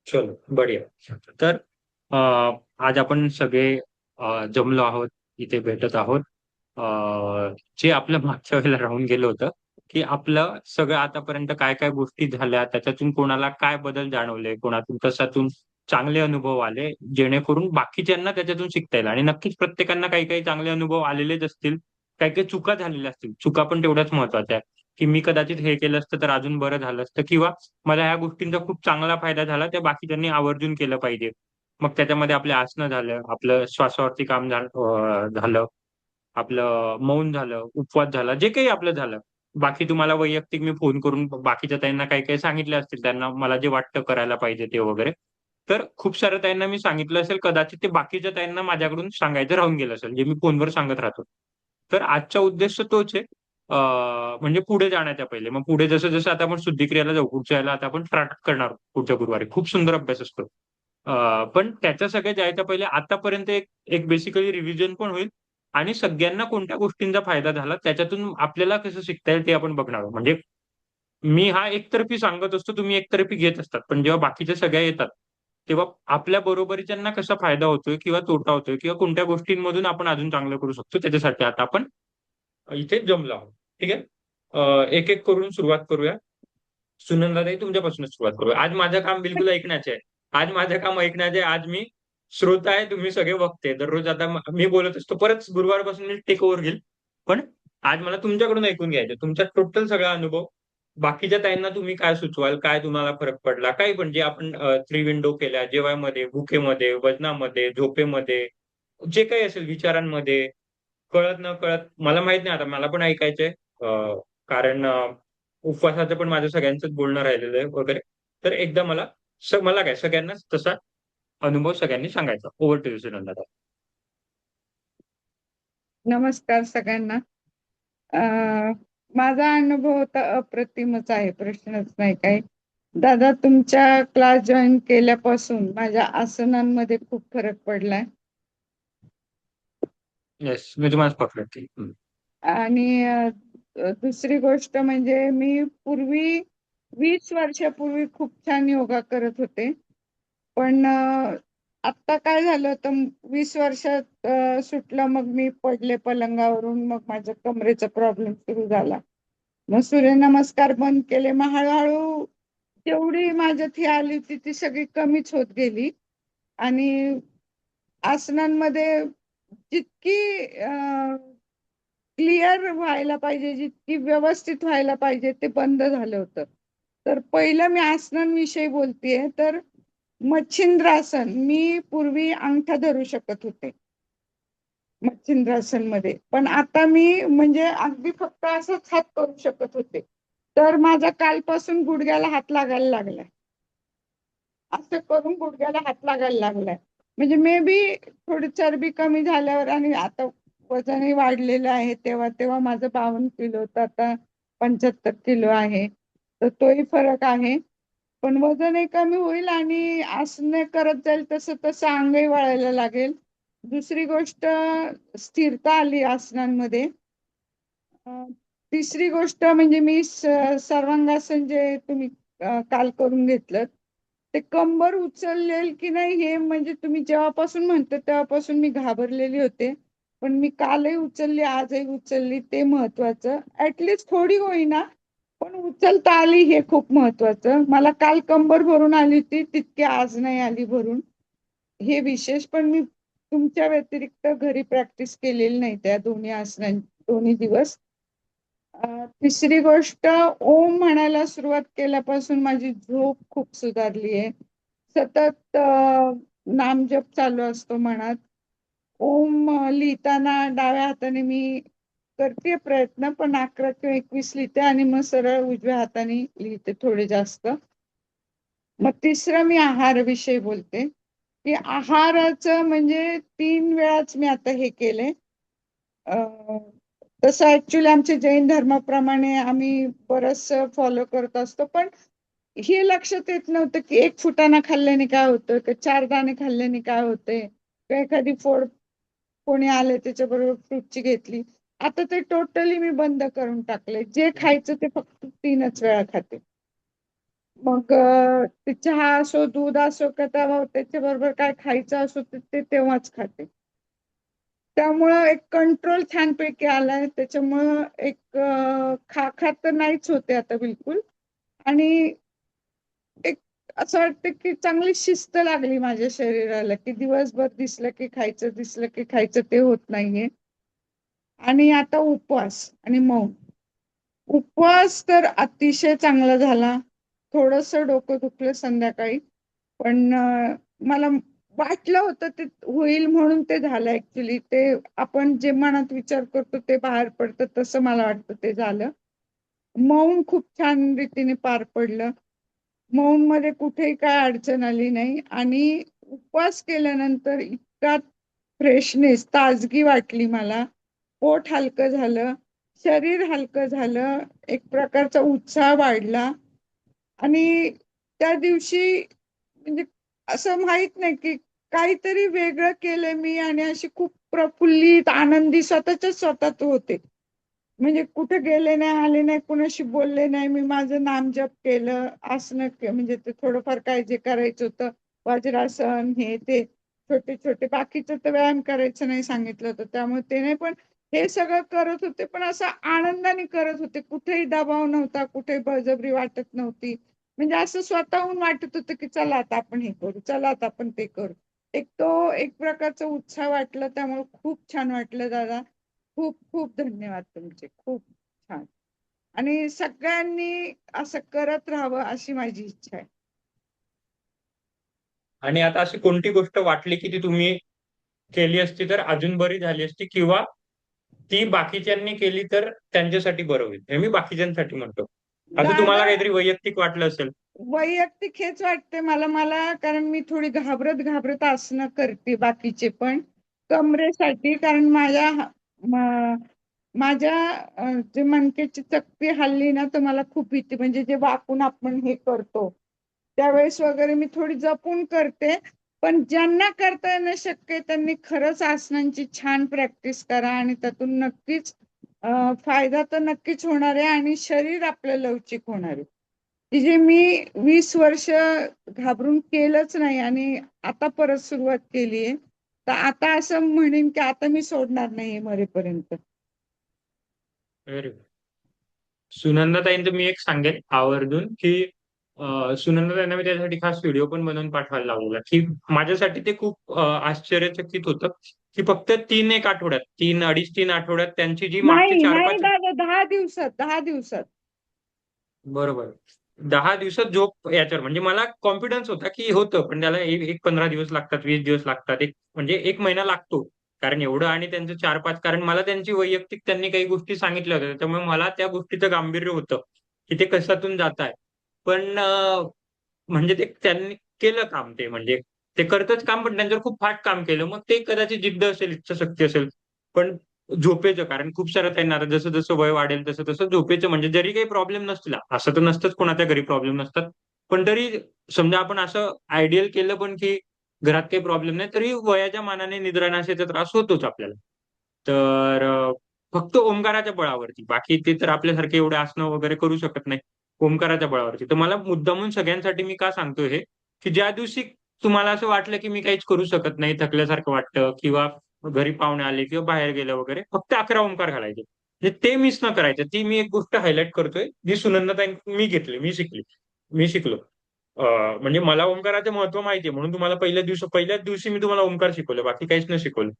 चलो बढिया. तर अ, आज आपण सगळे जमलो आहोत, इथे भेटत आहोत. जे आपलं मागच्या वेळेला राहून गेलं होतं, की आपलं सगळं आतापर्यंत काय-काय गोष्टी झाल्या, त्याच्यातून कोणाला काय बदल जाणवले, कोणातून कशातून चांगले अनुभव आले, जेणेकरून बाकीच्यांना त्याच्यातून शिकता येईल आणि नक्कीच प्रत्येकांना काही-काही चांगले अनुभव आलेलेच असतील. काही-काही चुका झालेल्या असतील. चुका पण तेवढ्याच महत्त्वाच्या आहेत, की मी कदाचित हे केलं असतं तर अजून बरं झालं असतं किंवा मला ह्या गोष्टींचा खूप चांगला फायदा झाला, त्या बाकीच्यांनी आवर्जून केलं पाहिजे. मग त्याच्यामध्ये आपले आसनं झालं, आपलं श्वासावरती काम झालं, आपलं मौन झालं, उपवास झाला, जे काही आपलं झालं. बाकी तुम्हाला वैयक्तिक मी फोन करून बाकीच्या ताईंना काही-काही सांगितले असतील, त्यांना मला जे वाटतं करायला पाहिजे ते वगैरे. तर खूप साऱ्या ताईंना मी सांगितलं असेल, कदाचित ते बाकीच्या ताईंना माझ्याकडून सांगायचं राहून गेलं असेल, जे मी फोनवर सांगत राहतो. तर आजचा उद्देश तोच आहे. म्हणजे पुढे जाण्याच्या पहिले. मग पुढे जसं-जसं आता आपण शुद्धिक्रियेला जाऊ, पुढच्या ह्याला आता आपण स्टार्ट करणार आहोत पुढच्या गुरुवारी. खूप सुंदर अभ्यास असतो. पण त्याच्या सगळ्या जायच्या पहिले आतापर्यंत एक एक बेसिकली रिव्हिजन पण होईल आणि सगळ्यांना कोणत्या गोष्टींचा फायदा झाला, त्याच्यातून आपल्याला कसं शिकता येईल ते आपण बघणार आहोत. म्हणजे मी हा एकतर्फी सांगत असतो, तुम्ही एकतर्फी घेत असतात. पण जेव्हा बाकीच्या सगळ्या येतात, तेव्हा आपल्या बरोबरीच्यांना कसा फायदा होतोय किंवा तोटा होतोय किंवा कोणत्या गोष्टींमधून आपण अजून चांगलं करू शकतो, त्याच्यासाठी आता आपण इथे जमलो आहोत. ठीक आहे? एक-एक करून सुरुवात करूया. सुनंदाताई तुमच्यापासूनच सुरुवात करूया. आज माझं काम बिलकुल ऐकण्याचे आहे. आज माझं काम ऐकण्याचे आहे. आज मी श्रोता आहे, तुम्ही सगळे वक्ते. दररोज आता मी बोलत असतो. परत गुरुवारपासून मी टेक ओव्हर घेईल. पण आज मला तुमच्याकडून ऐकून घ्यायचं तुमचा टोटल सगळा अनुभव. बाकीच्या ताईंना तुम्ही काय सुचवाल? काय तुम्हाला फरक पडला? काही पण जे आपण 3 विंडो केल्या, जेवायमध्ये, भुकेमध्ये, वजनामध्ये, झोपेमध्ये, जे काही असेल विचारांमध्ये, कळत-नकळत मला माहीत नाही आता मला पण ऐकायचंय. कारण उपवासाचं पण माझं सगळ्यांचंच बोलणं राहिलेलं आहे वगैरे. तर एकदा मला काय सगळ्यांनाच तसा अनुभव सगळ्यांनी सांगायचा. Over to you Sunanda. नमस्कार सगळ्यांना. अ, माझा अनुभव तर अप्रतिमच आहे, प्रश्नच नाही काही. दादा, तुमच्या क्लास जॉईन केल्यापासून माझ्या आसनांमध्ये खूप फरक पडलाय. येस, मी तुम्हालाच पकडते. हं. आणि दुसरी गोष्ट म्हणजे मी पूर्वी 20 वर्षापूर्वी खूप छान योगा करत होते. पण आत्ता काय झालं होतं, 20 वर्षात सुटलं, मग मी पडले पलंगावरून, मग माझ्या कमरेचा प्रॉब्लेम सुरू झाला. मग सूर्यनमस्कार बंद केले. मग हळूहळू जेवढी माझ्यात ही आली होती ती सगळी कमीच होत गेली. आणि आसनांमध्ये जितकी क्लिअर व्हायला पाहिजे, जितकी व्यवस्थित व्हायला पाहिजे, ते बंद झालं होतं. तर पहिलं मी आसनांविषयी बोलतेय. तर मच्छिंद्रासन मी पूर्वी अंगठा धरू शकत होते मच्छिंद्रासन मध्ये, पण आता मी म्हणजे अगदी फक्त असंच हात करू शकत होते. तर माझा कालपासून गुडघ्याला हात लागायला लागलाय. असं करून गुडघ्याला हात लागायला लागलाय. म्हणजे मे बी थोडी चरबी कमी झाल्यावर, आणि आता वजनही वाढलेलं आहे. तेव्हा तेव्हा माझं 52 किलो होतं, आता 75 किलो आहे. तर तोही फरक आहे. पण वजनही कमी होईल आणि आसने करत जाईल तसं तसं अंगही वाळायला लागेल. दुसरी गोष्ट, स्थिरता आली आसनांमध्ये. अं, तिसरी गोष्ट म्हणजे मी सर्वांगासन जे तुम्ही काल करून घेतलं, ते कंबर उचललेल की नाही हे, म्हणजे तुम्ही जेव्हापासून म्हणतो तेव्हापासून मी घाबरलेली होते. पण मी कालही उचलली, आजही उचलली, ते महत्वाचं. ऍटलिस्ट थोडी होईना, पण उचलता आली, हे खूप महत्वाचं. मला काल कंबर भरून आली होती, तितकी आज नाही आली भरून, हे विशेष. पण मी तुमच्या व्यतिरिक्त घरी प्रॅक्टिस केलेली नाही त्या दोन्ही आसनां, दोन्ही दिवस. तिसरी गोष्ट, ओम म्हणायला सुरुवात केल्यापासून माझी झोप खूप सुधारली आहे. सतत नामजप चालू असतो मनात. ओम लिहिताना डाव्या हाताने मी करते प्रयत्न, पण 11 किंवा 21 लिहिते आणि मग सरळ उजव्या हाताने लिहिते थोडे जास्त. मग तिसरं मी आहार विषयी बोलते, की आहाराचं म्हणजे 3 वेळाच मी आता हे केले. तसं ऍक्च्युली आमच्या जैन धर्माप्रमाणे आम्ही बरंच फॉलो करत असतो, पण हे लक्षात येत नव्हतं की एक फुटाणा खाल्ल्याने काय होतं, का 4 दाणे खाल्ल्याने काय होते, का एखादी फोड कोणी आले त्याच्याबरोबर फ्रूटची घेतली. आता ते टोटली मी बंद करून टाकले. जे खायचं ते फक्त 3च वेळा खाते. मग ते चहा असो, दूध असो, का त्याच्याबरोबर काय खायचं असो ते तेव्हाच खाते. त्यामुळं एक कंट्रोल छानपैकी आलाय. त्याच्यामुळं एक खा तर नाहीच होते आता बिलकुल. आणि एक असं वाटतं की चांगली शिस्त लागली माझ्या शरीराला, की दिवसभर दिसलं की खायचं, दिसलं की खायचं ते होत नाहीये. आणि आता उपवास आणि मौन. उपवास तर अतिशय चांगला झाला. थोडंसं डोकं दुखलं संध्याकाळी, पण मला वाटलं होतं ते होईल म्हणून ते झालं ऍक्च्युली. ते आपण जे मनात विचार करतो ते बाहेर पडतं, तसं मला वाटतं ते झालं. मौन खूप छान रीतीने पार पडलं. मौन मध्ये कुठेही काय अडचण आली नाही. आणि उपवास केल्यानंतर इतका फ्रेशनेस, ताजगी वाटली मला. पोट हलकं झालं, शरीर हलकं झालं, एक प्रकारचा उत्साह वाढला. आणि त्या दिवशी म्हणजे असं माहित नाही की काहीतरी वेगळं केलं मी, आणि अशी खूप प्रफुल्लित आनंदी स्वतःच होते. म्हणजे कुठे गेले नाही, आले नाही, कुणाशी बोलले नाही, मी माझं नामजप केलं, आसनं म्हणजे ते थोडंफार काय जे करायचं होतं, वज्रासन हे ते छोटे छोटे, बाकीचं तर व्यायाम करायचं नाही सांगितलं होतं, त्यामुळे ते नाही. पण हे सगळं करत होते, पण असं आनंदाने करत होते. कुठेही दबाव नव्हता, कुठेही बळजबरी वाटत नव्हती. म्हणजे असं स्वतःहून वाटत होतं की चला आता आपण हे करू, चला आता आपण ते करू. एक प्रकारचा उत्साह वाटला. त्यामुळे खूप छान वाटलं दादा. खूप खूप धन्यवाद तुमचे. खूप छान. आणि सगळ्यांनी असं करत राहावं अशी माझी इच्छा आहे. आणि आता अशी कोणती गोष्ट वाटली की ती तुम्ही केली असती तर अजून बरी झाली असती, किंवा ती बाकीच्यांनी केली तर त्यांच्यासाठी बरं होईल, हे मी बाकीच्यांसाठी म्हणतो. असं तुम्हाला दादा, काहीतरी वैयक्तिक वाटलं असेल? वैयक्तिक हेच वाटते मला कारण मी थोडी घाबरत आसनं करते बाकीचे पण कमरेसाठी. कारण माझ्या जे मणक्याची चकती हल्ली ना, तर मला खूप भीती. म्हणजे जे वाकून आपण हे करतो त्यावेळेस वगैरे मी थोडी जपून करते. पण ज्यांना करता येणं शक्य आहे त्यांनी खरंच आसनांची छान प्रॅक्टिस करा, आणि त्यातून नक्कीच फायदा तर नक्कीच होणार आहे, आणि शरीर आपलं लवचिक होणार आहे. की जे मी 20 वर्ष घाबरून केलंच नाही, आणि आता परत सुरुवात केलीये. तर आता असं म्हणेन की आता मी सोडणार नाही मरेपर्यंत. अरे, सुनंदाताईंचं मी एक सांगेन आवर्जून की सुनंदाताईंना मी त्यासाठी खास व्हिडिओ पण बनवून पाठवायला लावलेला, की माझ्यासाठी ते खूप आश्चर्यचकित होतं की फक्त 3 एक आठवड्यात, 3 अडीच 3 आठवड्यात त्यांची जी मागची नाही चार नाही पाच दादा, 10 दिवसात, 10 दिवसात. बरोबर, 10 दिवसात झोप याच्यावर म्हणजे मला कॉन्फिडन्स होता की होतं, पण त्याला एक 15 दिवस लागतात, 20 दिवस लागतात, म्हणजे 1 महिना लागतो. कारण एवढं, आणि त्यांचं 4-5, कारण मला त्यांची वैयक्तिक त्यांनी काही गोष्टी सांगितल्या होत्या, त्यामुळे मला त्या गोष्टीचं गांभीर्य होतं की ते कशातून जात आहे. पण म्हणजे ते त्यांनी केलं काम, ते म्हणजे ते करतच काम, पण त्यांच्यावर खूप फास्ट काम केलं. मग ते कदाचित जिद्द असेल, इच्छाशक्ती असेल. पण झोपेचं, कारण खूप सारं त्यांना आता जसं जसं वय वाढेल तसं तसं झोपेचं, म्हणजे जरी काही प्रॉब्लेम नसतील, असं तर नसतंच कोणाच्या घरी प्रॉब्लेम नसतात, पण तरी समजा आपण असं आयडियल केलं पण की घरात काही प्रॉब्लेम नाही, तरी वयाच्या मानाने निद्रानाशाचा त्रास होतोच आपल्याला. तर फक्त ओंकाराच्या बळावरती, बाकी ते तर आपल्यासारखे एवढे आसनं वगैरे करू शकत नाही. ओंकाराच्या बळावरती. तर मला मुद्दामून सगळ्यांसाठी मी का सांगतोय हे, की ज्या दिवशी तुम्हाला असं वाटलं की मी काहीच करू शकत नाही, थकल्यासारखं वाटतं, किंवा घरी पाहुणे आले किंवा बाहेर गेलं वगैरे, फक्त 11 ओंकार घालायचे. म्हणजे ते मिस न करायचं. ती मी एक गोष्ट हायलाइट करतोय, जी सुनंदाताई मी घेतली, मी शिकलो. म्हणजे मला ओंकाराचं महत्त्व माहिती आहे, म्हणून तुम्हाला पहिल्याच दिवशी मी तुम्हाला ओंकार शिकवलं, बाकी काहीच नाही शिकवलं.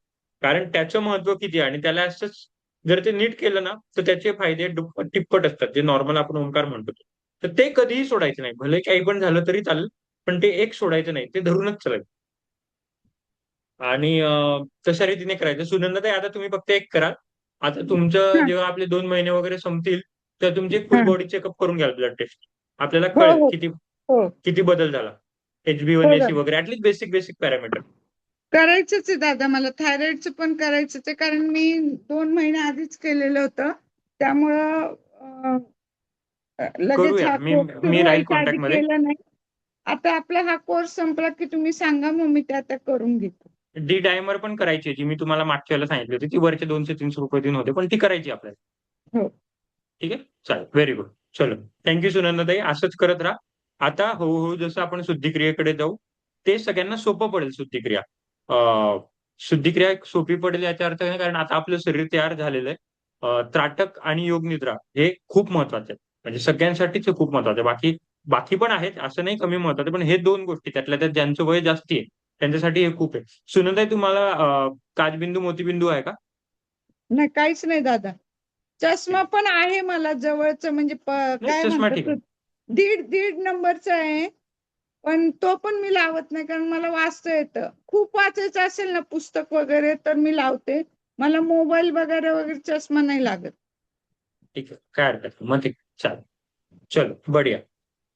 कारण त्याचं महत्त्व किती आहे, आणि त्याला असंच जर ते नीट केलं ना, तर त्याचे फायदे दुप्पट तिप्पट असतात, जे नॉर्मल आपण ओंकार म्हणतो. तर ते कधीही सोडायचं नाही. भले काही पण झालं तरी चालेल, पण ते एक सोडायचं नाही. ते धरूनच चालायचं. आणि तशा रीतीने करायचं. सुनंदाताई, आता तुम्ही फक्त एक करा. आता तुमचं हा, जेव्हा आपले 2 महिने वगैरे संपतील, तर तुमची फुल हा. बॉडी चेकअप करून घ्याल, ब्लड टेस्ट. आपल्याला हो कळेल हो किती हो किती बदल झाला. हो HbA1c दादा. वगैरे, ऍटलीस्ट बेसिक बेसिक पॅरामीटर. करायचंच आहे दादा, मला थायरॉइडचं पण करायचंच आहे. कारण मी 2 महिने आधीच केलेलं होतं. त्यामुळं लगेच करूया. हा मी कोर्स सुरू मी राहील व्हायच्या आधी कॉन्टॅक्टमध्ये. केलं नाही. आता आपला हा कोर्स संपला की तुम्ही सांगा, मग मी ते आता करून घेतो. डी डायमर पण करायची आहे, जी मी तुम्हाला मागच्या वेळेला सांगितली होती. ती वरचे 200-300 रुपये देऊन होते, पण ती करायची आहे आपल्याला. हो. ठीक आहे? चालेल. Very good. चलो. थँक यू सुनंदाताई. असंच करत राहा. आता हळूहळू जसं आपण शुद्धिक्रियेकडे जाऊ, ते सगळ्यांना सोपं पडेल शुद्धिक्रिया. शुद्धिक्रिया एक सोपी पडेल याचा अर्थ नाही, कारण आता आपलं शरीर तयार झालेलं आहे. त्राटक आणि योगनिद्रा हे खूप महत्वाचे आहेत. म्हणजे सगळ्यांसाठीच हे खूप महत्वाचं आहे. बाकी बाकी पण आहेत, असं नाही कमी महत्वाचं, पण हे 2 गोष्टी त्यातल्या त्यात ज्यांचं वय जास्ती आहे, त्यांच्यासाठी हे खूप आहे. सुनंदाई, तुम्हाला काचबिंदू, मोतीबिंदू आहे का? नाही, काहीच नाही दादा. चष्मा पण आहे मला जवळच, म्हणजे नाही, काय चष्मा म्हणतात ठीक तो, आहे. दीड दीड नंबरचा आहे. पण तो पण मी लावत नाही, कारण मला वाचता येतं. खूप वाचायचं असेल ना पुस्तक वगैरे तर मी लावते. मला मोबाईल वगैरे वगैरे चष्मा नाही लागत. ठीक आहे, काय हरकत नाही. मग ठीक, चालेल. चलो बढिया.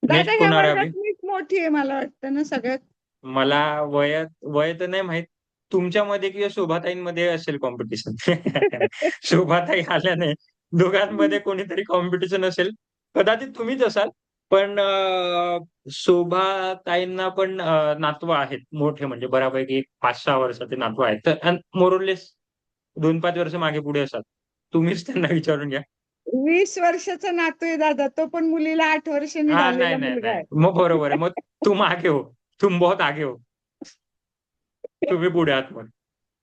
दादा नेक्स्ट ह्या कोण आ रहा है अभी? वर्गात मीच मोठी आहे मला वाटतं ना सगळ्यात. मला वय तर नाही माहित. तुमच्यामध्ये किंवा शोभाताईंमध्ये असेल कॉम्पिटिशन. शोभाताई आल्या नाही, दोघांमध्ये कोणीतरी कॉम्पिटिशन असेल. कदाचित तुम्हीच असाल. पण शोभाताईंना पण नातवं आहेत मोठे, म्हणजे बऱ्यापैकी एक 5-6 वर्षाचे नातवं आहेत. तर मोरलेस 2-5 वर्ष मागे पुढे असाल. तुम्हीच त्यांना विचारून घ्या. 20 वर्षाचा नातू आहे दादा, तो पण मुलीला 8 वर्षांनी हां, नाही, झालेला नाही, मुलगा नाही. आहे. मग बरोबर आहे. मग तुम आगे हो. तुम बहुत आगे हो. तुम्ही पुढे आहात मग.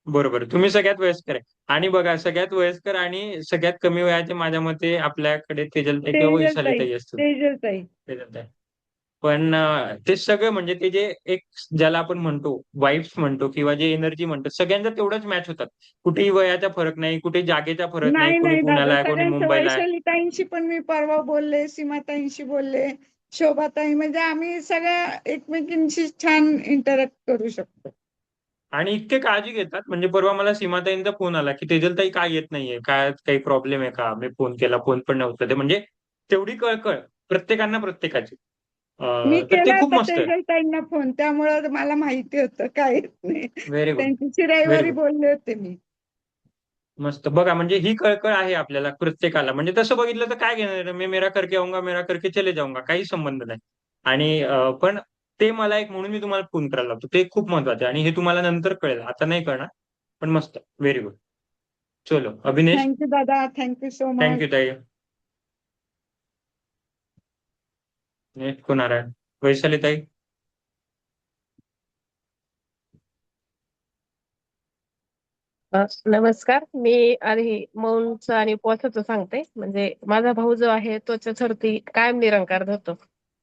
बरोबर आहे. तुम्ही सगळ्यात वयस्कर आहे. आणि बघा, सगळ्यात वयस्कर आणि सगळ्यात कमी वयाचे माझ्या मते आपल्याकडे तेजलताई किंवा तेजल ताई, वैशालीताई असतील. तेजल ताई. तेजलताई. पण ते सगळं म्हणजे ते जे एक ज्याला आपण म्हणतो वाइब्स म्हणतो किंवा जे एनर्जी म्हणतो, सगळ्यांचा तेवढाच मॅच होतात. कुठेही वयाचा फरक नाही, कुठे जागेचा फरक नाही. नाही कोणी नाही दादा, पुण्याला आहे, कोणी सगळ्यांचं. मुंबईला आहे. वैशालीताईंशी पण मी परवा बोलले, सीमाताईंशी बोलले, शोभाताई, म्हणजे आम्ही सगळ्या एकमेकींशी छान इंटरॅक्ट करू शकतो. आणि इतके काळजी घेतात. म्हणजे परवा मला सीमाताईंचा फोन आला, की "तेजलताई का येत नाहीये? काय काही प्रॉब्लेम आहे का?" मी फोन केला, फोन पण नाही उचलत आहे. म्हणजे तेवढी कळकळ प्रत्येकांना प्रत्येकाची. मी तर ते केला खूप होता मस्त आहे. तेजल ताईंना फोन, त्यामुळे मला माहिती होतं काय येत नाही. व्हेरी गुड, त्यांच्याशी व्हेरी रविवारी गुड. बोलले होते मी. मस्त. बघा, म्हणजे ही कळकळ आहे आपल्याला प्रत्येकाला. म्हणजे तसं बघितलं तर काय घेणं-देणं, मैं मेरा करके आऊंगा, मेरा करके चले जाऊंगा. काही संबंध नाही. आणि पण ते मला एक म्हणून मी तुम्हाला फोन करायला लावतो. ते खूप महत्वाचं आहे आणि हे तुम्हाला नंतर कळेल. आता नाही कळणार. पण मस्त. Very good. चलो अभिनेश, थँक्यू दादा, thank you so thank much. You ताई. नेक्स्ट कोण आ रहा है? वैशाली ताई. नमस्कार. मी आधी मौनचं आणि उपवासाचं सांगते. म्हणजे माझा भाऊ जो आहे तो चतुर्थी कायम निरंकार धरतो.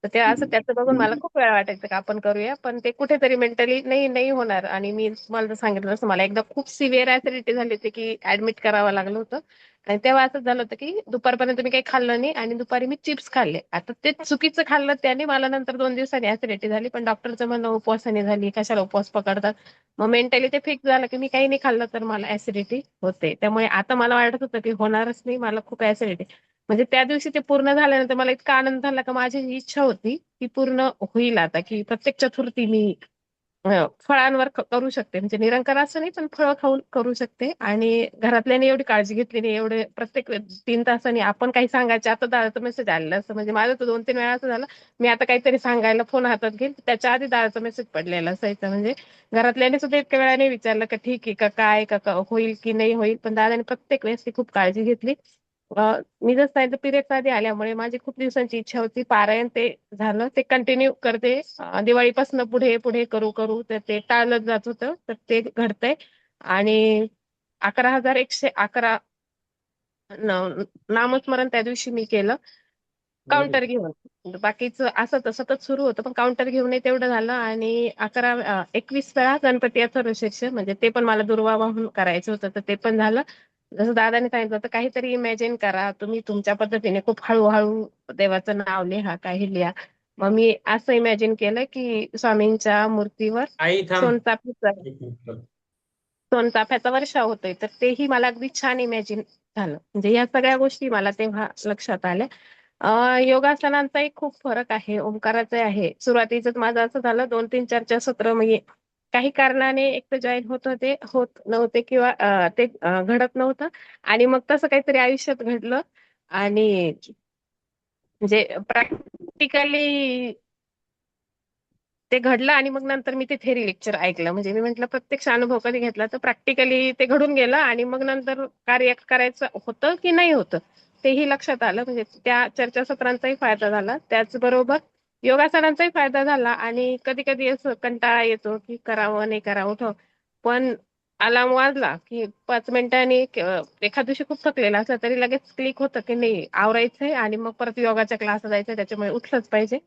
तर ते असं त्याचं बघून मला खूप वेळा वाटायचं की आपण करूया, पण ते कुठेतरी मेंटली नाही नाही होणार. आणि मी तुम्हाला जर सांगितलं तसं मला एकदा खूप सिव्हिअर ऍसिडिटी झाली होती की ऍडमिट करावं लागलं होतं. आणि तेव्हा असं झालं होतं की दुपारपर्यंत मी काही खाल्लं नाही आणि दुपारी मी चिप्स खाल्ले. आता ते चुकीचं खाल्लं त्याने मला नंतर 2 दिवसांनी ऍसिडिटी झाली. पण डॉक्टरचं म्हणणं उपवासाने झाली, कशाला उपवास पकडतात. मग मेंटली ते फिक्स झालं की मी काही नाही खाल्लं तर मला ऍसिडिटी होते. त्यामुळे आता मला वाटत होतं की होणारच नाही, मला खूप ऍसिडिटी. म्हणजे त्या दिवशी ते पूर्ण झाल्यानंतर मला इतका आनंद झाला का माझी ही इच्छा होती की पूर्ण होईल आता, की प्रत्येक चतुर्थी मी फळांवर करू शकते. म्हणजे निरंकार असं नाही, पण फळं खाऊन करू शकते. आणि घरातल्यानी एवढी काळजी घेतली नाही. एवढे प्रत्येक 3 तासांनी आपण काही सांगायचे, आता दादाचा मेसेज आलेला असं. म्हणजे माझं तर 2-3 वेळा असं झालं, मी आता काहीतरी सांगायला फोन हातात घेईल, त्याच्या आधी दादाचा मेसेज पडलेला असायचा. म्हणजे घरातल्याने सुद्धा इतक्या वेळाने विचारलं का ठीक आहे का, काय का होईल की नाही होईल. पण दादाने प्रत्येक वेळेस ती खूप काळजी घेतली. मी जसं सांगितलं, पिरियड्स आधी आल्यामुळे माझी खूप दिवसांची इच्छा होती. पारायण ते झालं, ते कंटिन्यू करते. दिवाळीपासून पुढे पुढे करू करू तर ते टाळलं जात होतं, तर ते घडतंय. आणि 11,111 नामस्मरण त्या दिवशी मी केलं, व्हेरी गुड. काउंटर घेऊन. बाकीचं असं तर सतत सुरू होतं, पण काउंटर घेऊन तेवढं झालं. आणि 21 वेळा गणपती अथर्वशीर्ष, म्हणजे ते पण मला दुर्वा वाहून करायचं होतं, तर ते पण झालं. जसं दादाने सांगितलं होतं, काहीतरी इमॅजिन करा तुम्ही तुमच्या पद्धतीने, खूप हळूहळू देवाचं नाव लिहा, काही लिहा. मग मी असं इमॅजिन केलं की स्वामींच्या मूर्तीवर आई थांब. सोनचाफेचा एक मिनिट. सोनचाफ्याचा वर्षाव होतोय, तर तेही मला अगदी छान इमॅजिन झालं. म्हणजे या सगळ्या गोष्टी मला तेव्हा लक्षात आल्या. योगासनांचाही खूप फरक आहे, ओंकाराचा आहे. सुरुवातीचं माझं असं झालं, 2-3 चर्चासत्र मी काही कारणाने एक तर जॉईन होत होते, होत नव्हते, किंवा ते घडत नव्हतं. आणि मग तसं काहीतरी आयुष्यात घडलं. आणि म्हणजे प्रॅक्टिकली ते घडलं. आणि मग नंतर मी ते थेरी लेक्चर ऐकलं. म्हणजे मी म्हंटल प्रत्यक्ष अनुभव कधी घेतला, तर प्रॅक्टिकली ते घडून गेलं. आणि मग नंतर कार्य करायचं होतं की नाही होतं तेही लक्षात आलं. म्हणजे त्या चर्चासत्रांचाही फायदा झाला. त्याचबरोबर योगासनांचाही फायदा झाला आणि कधी कधी असं कंटाळा येतो की करावं नाही करावं उठावं. पण अलार्म वाजला की 5 मिनिटांनी एखाद दिवशी खूप थकलेला असला तरी लगेच क्लिक होतं की नाही आवरायचंय आणि मग परत योगाच्या क्लासला जायचं, त्याच्यामुळे उठलंच पाहिजे.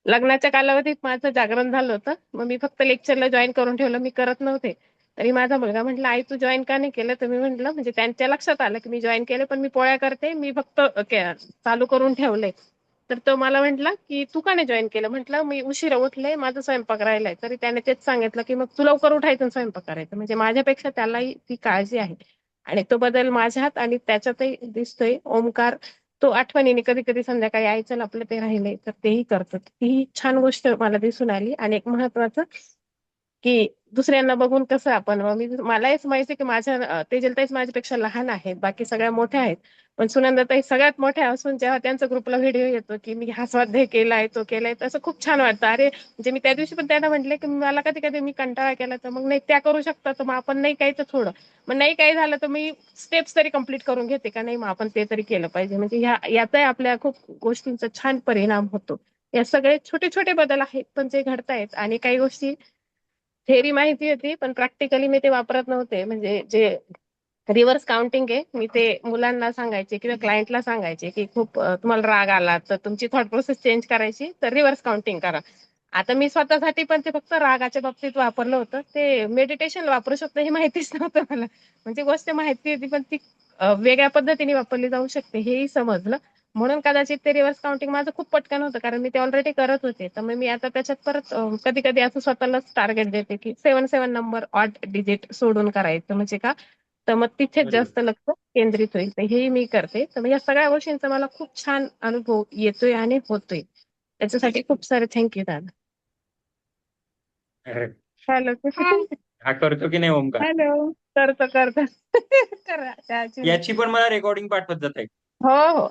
लग्नाच्या कालावधीत माझं जागरण झालं होतं, मग मी फक्त लेक्चरला जॉईन करून ठेवलं, मी करत नव्हते. तरी माझा मुलगा म्हटला, आई तू जॉईन का नाही केलं? तर मी म्हटलं, म्हणजे त्यांच्या लक्षात आलं की मी जॉईन केलं, पण मी पोळ्या करते, मी फक्त चालू करून ठेवलंय. तर तो मला म्हटला की तू का नाही जॉईन केलं? म्हटलं मी उशिरा उठले, माझा स्वयंपाक राहिलाय. तरी त्याने तेच सांगितलं की मग तू लवकर उठायचं आणि स्वयंपाक करायचं. म्हणजे माझ्यापेक्षा त्यालाही ती काळजी आहे आणि तो बदल माझ्यात आणि त्याच्यातही दिसतोय. ओमकार तो आठवणीने कधी कधी संध्याकाळी आई चल आपलं ते राहिले तर तेही करतात. ही छान गोष्ट मला दिसून आली. आणि एक महत्वाचं की दुसऱ्यांना बघून कसं आपण मलाच माहिती की तेजलताईच माझ्यापेक्षा लहान आहेत, बाकी सगळ्या मोठ्या आहेत. पण सुनंदाताई सगळ्यात मोठ्या असून जेव्हा त्यांचा ग्रुपला व्हिडिओ येतो की मी हा स्वाध्याय केलाय तो केलाय, तसं खूप छान वाटतं. अरे म्हणजे मी त्या दिवशी पण त्यांना म्हटले की मला कधी कधी मी कंटाळा केला तर मग नाही त्या करू शकता, तर मग आपण नाही काही तर थोडं, मग नाही काही झालं तर मी स्टेप्स तरी कम्प्लीट करून घेते का नाही, मग आपण ते तरी केलं पाहिजे. म्हणजे याचाही आपल्या खूप गोष्टींचा छान परिणाम होतो. या सगळे छोटे छोटे बदल आहेत पण जे घडतायत. आणि काही गोष्टी थेअरी माहिती होती पण प्रॅक्टिकली मी ते वापरत नव्हते. म्हणजे जे रिव्हर्स काउंटिंग आहे, मी ते मुलांना सांगायचे किंवा क्लायंटला सांगायचे की खूप तुम्हाला राग आला तर तुमची थॉट प्रोसेस चेंज करायची तर रिव्हर्स काउंटिंग करा. आता मी स्वतःसाठी पण ते फक्त रागाच्या बाबतीत वापरलं होतं. ते मेडिटेशन वापरू शकतं हे माहितीच नव्हतं मला. म्हणजे गोष्ट माहिती होती पण ती वेगळ्या पद्धतीने वापरली जाऊ शकते हेही समजलं. म्हणून कदाचित ते रिव्हर्स काउंटिंग माझं खूप पटकन होतं, कारण मी ते ऑलरेडी करत होते. तर मग मी आता त्याच्यात परत कधी कधी असं स्वतःलाच टार्गेट देते की 7 नंबर ऑड डिजिट सोडून करायचं. म्हणजे का, तर मग तिथेच व्हेरी गुड. जास्त लक्ष केंद्रित होईल. तर हेही मी करते. तर मग या सगळ्या गोष्टींचा मला खूप छान अनुभव येतोय आणि होतोय. त्याच्यासाठी खूप सारे थँक्यू दादा. हॅलो. हा करतो की नाही ओमकार? हॅलो. करतो करतो. करा त्याची नाही. याची पण मला रेकॉर्डिंग पाठवत जात आहे. हो हो.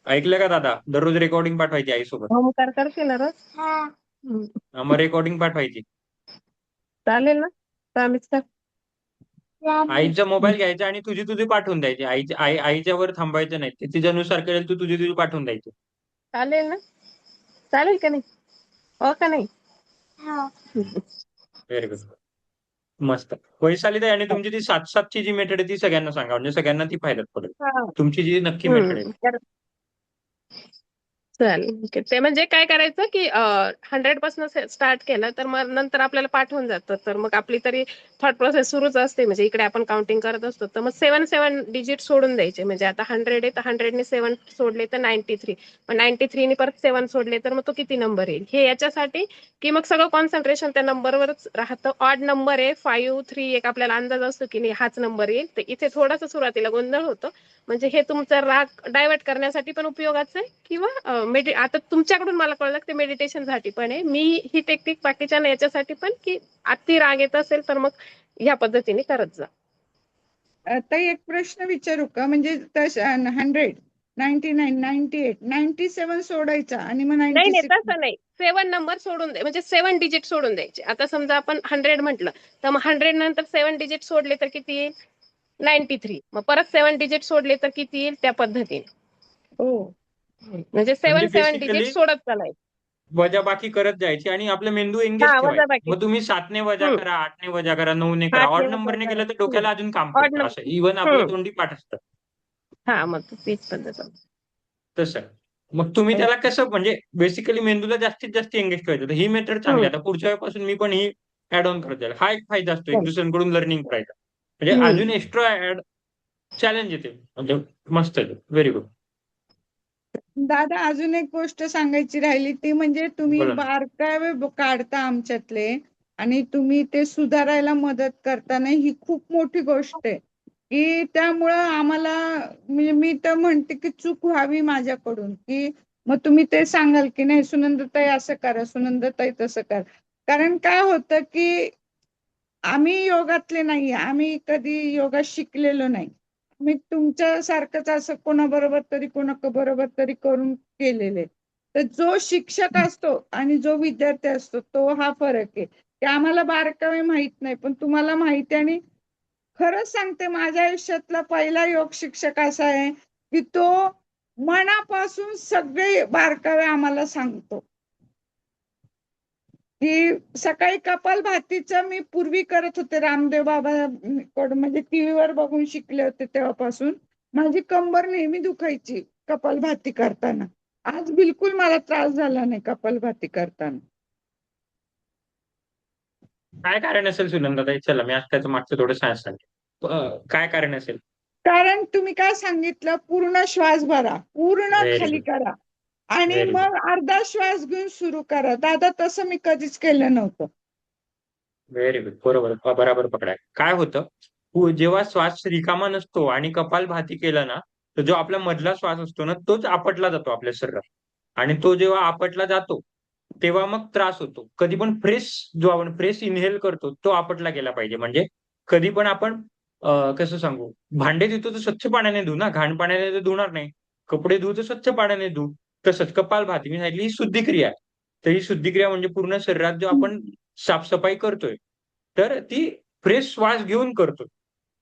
ऐकलं का दादा? दररोज रेकॉर्डिंग पाठवायची आईसोबत. ओमकार करतील ना रोज. हम्म. मग रेकॉर्डिंग पाठवायची. चालेल ना, प्रॉमिस कर. आईचा मोबाईल घ्यायचा आणि तुझी पाठवून द्यायची. आईच्या वर थांबायचं नाही. ते तिच्यानुसार करेल, तू तुझी पाठवून द्यायची. चालेल ना, चालेल का नाही? हो का नाही? हम्म. Very good. मस्त. वैशाली ताई, आणि तुमची ती 7-7 ची जी मेथड आहे ती सगळ्यांना सांगा, म्हणजे सगळ्यांना ती फायद्यात पडेल. हा. तुमची जी नक्की मेथड आहे. हम्म. चालेल. ओके. ते म्हणजे काय करायचं की 100 पासून स्टार्ट केलं तर मग नंतर आपल्याला पाठवून जातं. तर मग आपली तरी थॉट प्रोसेस सुरूच असते. म्हणजे इकडे आपण काउंटिंग करत असतो. तर मग 7 डिजिट सोडून द्यायचे. म्हणजे आता 100 आहे तर 100 ने 7 सोडले तर 93. मग 93 ने परत 7 सोडले तर मग तो किती नंबर येईल, हे याच्यासाठी की मग सगळं कॉन्सन्ट्रेशन त्या नंबरवरच राहतं. ऑड नंबर आहे 5, 3 एक आपल्याला अंदाज असतो की नाही हाच नंबर येईल. तर इथे थोडासा सुरुवातीला गोंधळ होतो. म्हणजे हे तुमचा राग डायव्हर्ट करण्यासाठी पण उपयोगाचं आहे किंवा आता तुमच्याकडून मला कळलं की ते मेडिटेशनसाठी पण आहे. मी ही टेक्निक बाकीच्या याच्यासाठी पण, की अति राग येत असेल तर मग ह्या पद्धतीने करत जा. ताई एक प्रश्न विचारू का? म्हणजे 100, 99, 98, 97 सोडायचा आणि मग नाही नाही 96. तसं नाही. 7 नंबर सोडून दे, म्हणजे 7 डिजिट सोडून द्यायचे. आता समजा आपण 100 म्हटलं तर मग 100 नंतर 7 डिजिट सोडले तर किती येईल? 93. मग परत 7 डिजिट सोडले तर किती येईल, त्या पद्धतीने. हो. म्हणजे म्हणजे 7 डिजिट बेसिकली सोडत चालायचं. वजाबाकी करत जायची आणि आपलं मेंदू हा, एंगेज ठेवायचा. वजाबाकी. मग तुम्ही 7 ने वजा हम्म. करा, 8 ने वजा करा, 9 ने करा. 8 ऑड ने वजा नंबरने करा. केलं तर डोक्याला अजून काम ऑड पडतं. असं इव्हन आपल्या नंबर. तोंडी पाठ असतं. हा, मग तीच पद्धत आहे. तसं. मग तुम्ही त्याला कसं, म्हणजे बेसिकली मेंदूला जास्तीत जास्त एंगेज ठेवायचं. तर ही मेथड चांगली हम्म. आहे. आता पुढच्या वेळेपासून मी पण ही ऍड ऑन करत जाईल. हा एक फायदा असतो एक चालेल. दुसऱ्यांकडून लर्निंग करायचा. म्हणजे अजून हम्म. एक्स्ट्रा ऍड चॅलेंज येते. म्हणजे मस्त आहे. Very good. दादा अजून एक गोष्ट सांगायची राहिली ती म्हणजे तुम्ही बोला ना. बारकावे काढता आमच्यातले आणि तुम्ही ते सुधारायला मदत करताना ही खूप मोठी गोष्ट आहे की त्यामुळं आम्हाला म्हणजे मी तर म्हणते की चूक व्हावी माझ्याकडून की मग तुम्ही ते सांगाल की नाही सुनंदाताई असं करा, सुनंदाताई तसं करा. कारण काय होतं की आम्ही योगातले नाही, आम्ही कधी योगा शिकलेलो नाही. मी तुमच्या सारखंच असं कोणाबरोबर तरी कोणाबरोबर तरी करून केलेले. तर जो शिक्षक असतो आणि जो विद्यार्थी असतो तो हा फरक आहे की आम्हाला बारकावे माहित नाही पण तुम्हाला माहिती. आणि खरंच सांगते माझ्या आयुष्यातला पहिला योग शिक्षक असा आहे की तो मनापासून सगळे बारकावे आम्हाला सांगतो. की सकाळी कपालभातीचं मी पूर्वी करत होते रामदेव बाबा कडून, म्हणजे टीव्हीवर बघून शिकले होते तेव्हापासून. माझी कंबर नेहमी दुखायची कपालभाती करताना. आज बिलकुल मला त्रास झाला नाही कपालभाती करताना. काय कारण असेल सुनंदाताई? चला मी आज त्याचं मागचं थोडं सांगते. काय कारण असेल? कारण तुम्ही काय सांगितलं, पूर्ण श्वास भरा, पूर्ण व्हेरी खाली गुड, करा आणि व्हेरी गुड, मग अर्धा श्वास घेऊन सुरू करा. दादा तसं मी कधीच केलं नव्हतं. Very good. बरोबर, बराबर पकडाय. काय होतं, जेव्हा श्वास रिकामा नसतो आणि कपालभाती केला ना, तर जो आपला मधला श्वास असतो ना, तोच आपटला जातो आपल्या शरीरात. आणि तो जेव्हा आपटला जातो, तेव्हा मग त्रास होतो. कधी पण जो आपण फ्रेश इनहेल करतो, तो आपटला गेला पाहिजे. म्हणजे कधी पण आपण कसं सांगू, भांडे धुतो तर स्वच्छ पाण्याने धुऊ ना, घाण पाण्याने तर धुणार नाही. कपडे धुऊ तर स्वच्छ पाण्याने धुऊ. तसंच कपालभाती मी सांगितली ही शुद्धिक्रिया आहे. तर ही शुद्धिक्रिया म्हणजे पूर्ण शरीरात जो आपण साफ-सफाई करतोय, तर ती फ्रेश श्वास घेऊन करतो.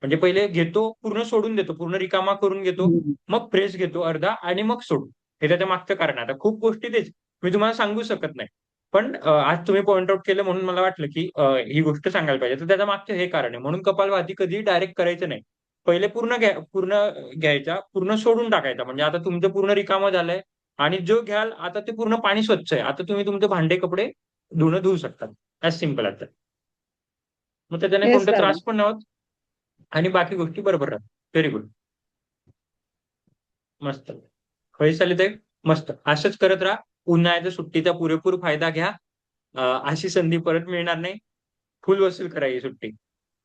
म्हणजे पहिले घेतो, पूर्ण सोडून देतो, पूर्ण रिकामा करून घेतो, मग फ्रेश घेतो अर्धा आणि मग सोडू. हे त्याच्या मागचं कारण आहे. आता खूप गोष्टी तेच मी तुम्हाला सांगू शकत नाही. पण आज तुम्ही पॉइंट आउट केलं म्हणून मला वाटलं, की ही गोष्ट सांगायला पाहिजे. तर त्याच्या मागचं हे कारण आहे. म्हणून कपालभाती कधीही डायरेक्ट करायचं नाही. पहिले पूर्ण घ्यायचा, पूर्ण सोडून टाकायचा. म्हणजे आता तुमचं पूर्ण रिकामं झालंय आणि जो घ्याल आता ते पूर्ण पाणी स्वच्छ आहे. आता तुम्ही तुमचे भांडे, कपडे धुवू शकता. As simple as that. मग त्याच्याने येस कोणता दादा. त्रास पण नाही होत आणि बाकी गोष्टी बरोबर राहतात. Very good. मस्त. वैशालीताई, मस्त. असंच करत राहा. उन्हाळ्याच्या सुट्टीचा पुरेपूर फायदा घ्या. अशी संधी परत मिळणार नाही. फुल वसूल करा ही सुट्टी.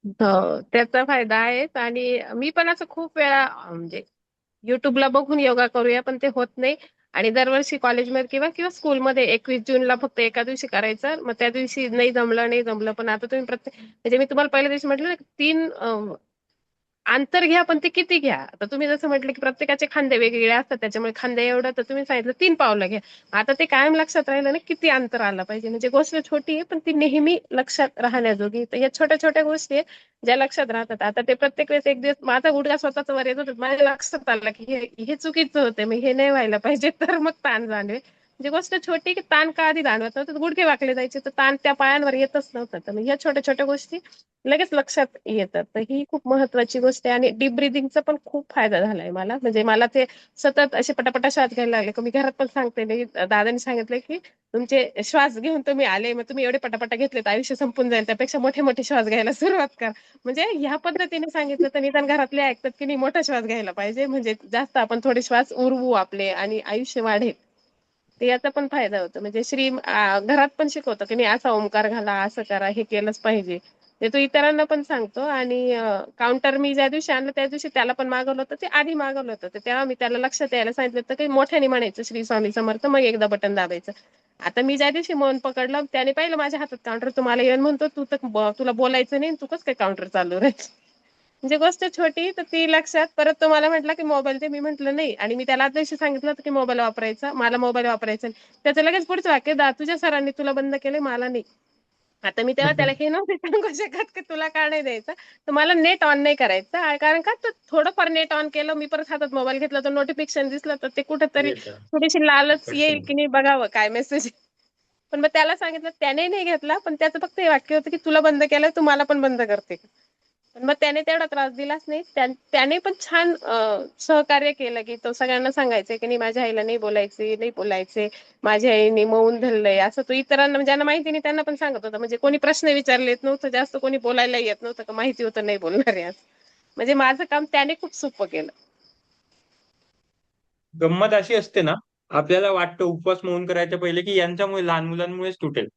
हो, त्याचा फायदा आहेच. आणि मी पण असं खूप वेळा म्हणजे युट्यूबला बघून योगा करूया, पण ते होत नाही. आणि दरवर्षी कॉलेजमध्ये किंवा किंवा स्कूलमध्ये 21 जूनला फक्त एका दिवशी करायचं. मग त्या दिवशी नाही जमलं. पण आता तुम्ही प्रत्येक म्हणजे मी तुम्हाला पहिल्या दिवशी म्हटलं ना, 3 अंतर घ्या, पण ते किती घ्या. आता तुम्ही जसं म्हटलं की प्रत्येकाचे खांदे वेगवेगळे असतात, त्याच्यामुळे खांदे एवढं, तर तुम्ही सांगितलं 3 पावलं घ्या. आता ते कायम लक्षात राहिलं ना, किती अंतर आलं पाहिजे. म्हणजे गोष्ट छोटी आहे, पण ती नेहमी लक्षात राहण्याजोगी. तर या छोट्या छोट्या गोष्टी आहे, ज्या लक्षात राहतात. आता ते प्रत्येक वेळेस एक दिवस माझा गुडघा स्वतःच वर येत होता, माझ्या लक्षात आलं की हे चुकीचं होतं, मग हे नाही व्हायला पाहिजे. तर मग ताण जाणवे. म्हणजे गोष्ट छोटी की ताण का आधी जाणवत नव्हतं, तर गुडघे वाकले जायचे, तर ताण त्या पायांवर येतच नव्हतं. तर मग ह्या छोट्या छोट्या गोष्टी लगेच लक्षात येतात. तर ही खूप महत्वाची गोष्ट आहे. आणि डीप ब्रिदिंगचा पण खूप फायदा झालाय मला. म्हणजे मला ते सतत असे पटापटा श्वास घ्यायला लागले, की मी घरात पण सांगते नाही, दादांनी सांगितलं की तुमचे श्वास घेऊन तुम्ही आले, मग तुम्ही एवढे पटापटा घेतले तर आयुष्य संपून जाईल, त्यापेक्षा मोठे मोठे श्वास घ्यायला सुरुवात करा. म्हणजे ह्या पद्धतीने सांगितलं तर निदान घरातले ऐकतात की नाही, मोठा श्वास घ्यायला पाहिजे, म्हणजे जास्त आपण थोडे श्वास उरवू आपले आणि आयुष्य वाढेल. तर याचा पण फायदा होतो. म्हणजे घरात पण शिकवतो की नाही, असा ओंकार घाला, असं करा, हे केलंच पाहिजे. ते तो इतरांना पण सांगतो. आणि काउंटर मी ज्या दिवशी आणलं त्या दिवशी त्याला पण मागवलं होतं, ते आधी मागवलं होतं, तर तेव्हा मी त्याला लक्षात यायला सांगितलं होतं की मोठ्याने म्हणायचं श्री स्वामी समर्थ, मग एकदा बटन दाबायचं. आता मी ज्या दिवशी मौन पकडलं, त्याने पाहिलं माझ्या हातात काउंटर, तुम्हाला येऊन म्हणतो तू तर तुला बोलायचं नाही, तू कसं काय काउंटर चालू राहील. म्हणजे गोष्ट छोटी तर ती लक्षात. परत तो मला म्हटला की मोबाईल दे, मी म्हटलं नाही. आणि मी त्याला आदल्या दिवशी सांगितलं होतं की मोबाईल वापरायचा, मला मोबाईल वापरायचा नाही. त्याचं लगेच पुढचं वाक्य, तुझ्या सरांनी तुला बंद केले, मला नाही. आता मी तेव्हा त्याला हे नव्हते सांगू शकत की तुला का नाही द्यायचं. तर मला नेट ऑन नाही करायचं. कारण का, तर थोडंफार नेट ऑन केलं, मी परत हातात मोबाईल घेतला, तर नोटिफिकेशन दिसलं, तर ते कुठेतरी येतं. थोडीशी लालच येईल पटकन. की नाही बघावं काय मेसेज. पण मग त्याला सांगितलं, त्याने नाही घेतला. पण त्याचं फक्त हे वाक्य होतं की तुला बंद केलंय, तू मला पण बंद करते का. पण मग त्याने तेवढा त्रास दिलाच नाही. त्याने पण छान सहकार्य केलं, की तो सगळ्यांना सांगायचं की नाही, माझ्या आईला नाही बोलायचे, माझ्या आईने मौन धरलंय, असं तो इतरांना, ज्यांना माहिती नाही त्यांना पण सांगत होता. म्हणजे कोणी प्रश्न विचारले येत नव्हतं जास्त, कोणी बोलायला येत नव्हतं, का माहिती होतं नाही बोलणार आहे असं. म्हणजे माझं काम त्याने खूप सोपं केलं. गंमत अशी असते ना, आपल्याला वाटतं उपवास मोहन करायच्या पहिले की यांच्यामुळे, लहान मुलांमुळेच तुटेल.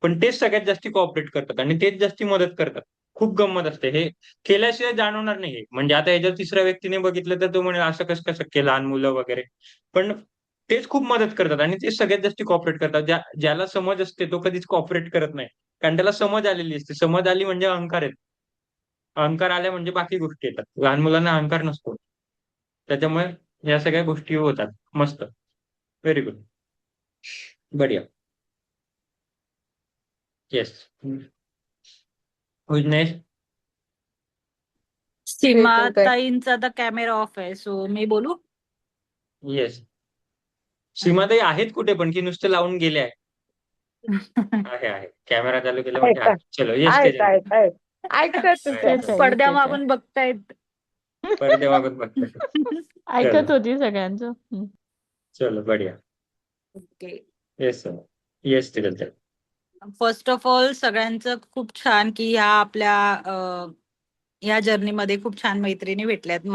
पण तेच सगळ्यात जास्ती कॉपरेट करतात आणि तेच जास्ती मदत करतात. खूप गंमत असते. हे केल्याशिवाय जाणवणार नाही हे. म्हणजे आता ह्याच्या तिसऱ्या व्यक्तीने बघितलं तर तो म्हणेल असं कसं काय शक्य, लहान मुलं वगैरे. पण तेच खूप मदत करतात आणि तेच सगळ्यात जास्ती कॉपरेट करतात. ज्याला समज असते तो कधीच कॉपरेट करत नाही. कारण त्याला समज आलेली असते. समज आली म्हणजे अहंकार येतो. अहंकार आल्या म्हणजे बाकी गोष्टी येतात. लहान मुलांना अहंकार नसतो. त्याच्यामुळे या सगळ्या गोष्टी होतात. मस्त. Very good. बढिया. येस. Who's next? चेतनताई. सीमाताईंचा तर कॅमेरा ऑफ आहे, सो मी बोलू. येस. सीमाताई आहेत कुठे पण, की नुसतं लावून गेले आहे? आहे कॅमेरा चालू केला आहेत म्हणजे का? आहे. चलो ये आहेत स्टेजवर. आहेत आहेत ऐकताय तुझ्या. इथेच आहे इथेच आहे. पडद्यामागून बघतायत. पडद्यामागून बघतोय. चलो ऐकत होती सगळ्यांचं. चलो बढ़िया. ओके. Yes sir. येस तिकडे. फर्स्ट ऑफ ऑल सगळ्यांचं खूप छान की ह्या आपल्या ह्या जर्नीमध्ये खूप छान मैत्रिणी भेटल्यात.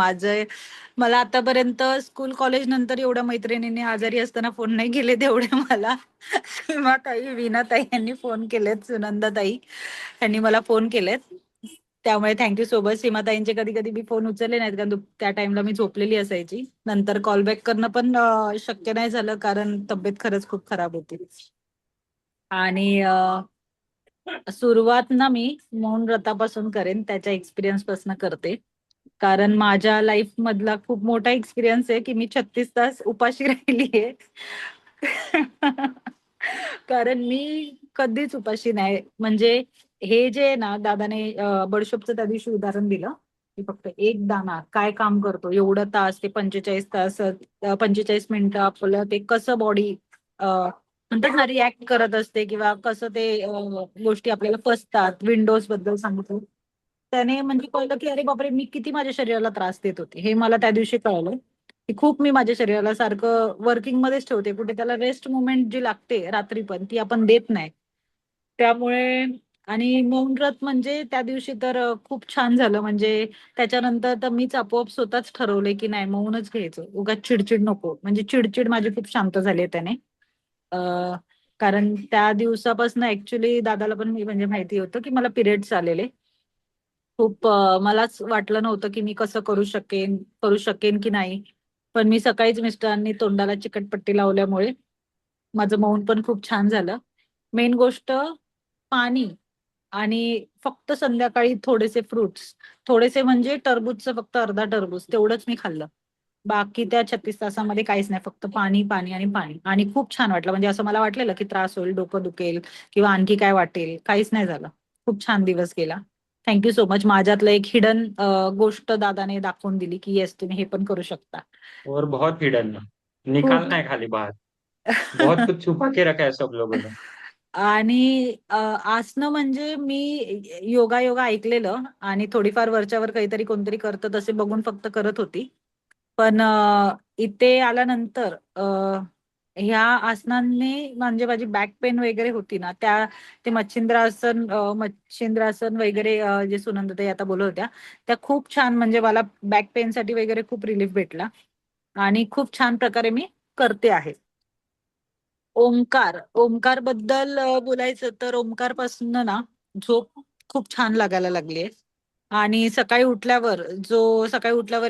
मला आतापर्यंत स्कूल कॉलेज नंतर एवढ्या मैत्रिणींनी आजारी असताना फोन नाही केले तेवढे मला सीमाताई, वीणाताई यांनी फोन केलेत, सुनंदाताई यांनी मला फोन केलेत. त्यामुळे थँक्यू सो मच. सीमाताईंचे कधी कधी मी फोन उचलले नाहीत कारण त्या टाइमला मी झोपलेली असायची. नंतर कॉल बॅक करणं पण शक्य नाही झालं कारण तब्येत खरंच खूप खराब होती. आणि सुरुवात ना मी मौन व्रतापासून करेन, त्याच्या एक्सपिरियन्स पासून करते. कारण माझ्या लाईफ मधला खूप मोठा एक्सपिरियन्स आहे की मी 36 तास उपाशी राहिली आहे. कारण मी कधीच उपाशी नाही. म्हणजे हे जे आहे ना, दादाने बडशोपचं त्या दिवशी उदाहरण दिलं की फक्त एक दाना काय काम करतो, एवढं तास ते 45 तास 45 मिनिटं आपलं ते कसं बॉडी म्हणतात ना रिॲक्ट करत असते किंवा कसं ते गोष्टी आपल्याला फसतात. विंडोज बद्दल सांगितलं त्याने, म्हणजे कळलं की अरे बापरे मी किती माझ्या शरीराला त्रास देत होते. हे मला त्या दिवशी कळलं की खूप मी माझ्या शरीराला सारखं वर्किंग मध्येच ठेवते. कुठे त्याला रेस्ट मुवमेंट जी लागते रात्री पण ती आपण देत नाही. त्यामुळे आणि मौन व्रत म्हणजे त्या दिवशी तर खूप छान झालं. म्हणजे त्याच्यानंतर तर मीच आपोआप स्वतःच ठरवले की नाही मौनच घ्यायचं, उगाच चिडचिड नको. म्हणजे चिडचिड माझी खूप शांत झाली त्याने. अ, कारण त्या दिवसापासून ऍक्च्युली दादाला पण म्हणजे माहिती होतं की मला पिरियड्स आलेले. खूप मलाच वाटलं नव्हतं की मी कसं करू शकेन की नाही. पण मी सकाळीच मिस्टरांनी तोंडाला चिकटपट्टी लावल्यामुळे माझं मौन पण खूप छान झालं. मेन गोष्ट पाणी आणि फक्त संध्याकाळी थोडेसे फ्रुट्स, थोडेसे म्हणजे टरबूजचं फक्त अर्धा टरबूज तेवढंच मी खाल्लं. बाकी त्या 36 तासामध्ये काहीच नाही, फक्त पाणी पाणी आणि पाणी. आणि खूप छान वाटलं. म्हणजे असं मला वाटलेलं की त्रास होईल, डोकं दुखेल किंवा आणखी काय वाटेल, काहीच नाही झालं. खूप छान दिवस गेला. Thank you so much. माझ्यातलं एक हिडन गोष्ट दादाने दाखवून दिली की येस तुम्ही हे पण करू शकता. और बहुत हिडन है, खूप निकालना है खाली बाहर. बहुत कुछ छुपा के रखा है सब लोगों ने. आणि आसनं म्हणजे मी योगा योगा ऐकलेलं आणि थोडीफार वरच्यावर काहीतरी कोणतरी करतं तसे बघून फक्त करत होती. पण इथे आल्यानंतर ह्या आसनांनी म्हणजे माझी बॅक पेन वगैरे होती ना ते मच्छिंद्रासन वगैरे जे सुनंदाताई आता बोलत होत्या त्या खूप छान, म्हणजे मला बॅक पेन साठी वगैरे खूप रिलीफ भेटला आणि खूप छान प्रकारे मी करते आहे. ओमकार बद्दल बोलायचं तर ओमकार पासून ना झोप खूप छान लागायला लागली. आणि सकाळी उठल्यावर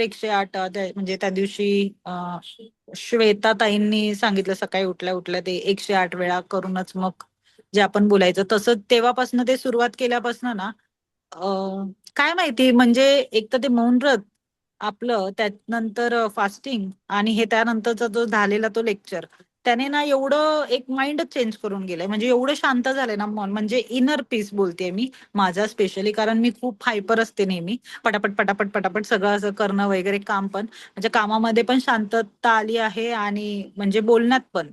108 म्हणजे त्या दिवशी श्वेता ताईंनी सांगितलं सकाळी उठल्या उठल्या ते 108 वेळा करूनच मग जे आपण बोलायचं तसं तेव्हापासून ते सुरुवात केल्यापासून ना काय माहिती, म्हणजे एक तर ते मौन व्रत आपलं, त्यानंतर फास्टिंग आणि हे त्यानंतरचा जो झालेला तो लेक्चर, त्याने ना एवढं एक माइंडच चेंज करून गेलंय. म्हणजे एवढं शांत झालंय ना मन, म्हणजे इनर पीस बोलते मी माझा स्पेशली. कारण मी खूप हायपर असते नेहमी, पटापट पटापट पटापट सगळं असं करणं वगैरे काम पण, म्हणजे कामामध्ये पण शांतता आली आहे आणि म्हणजे बोलण्यात पण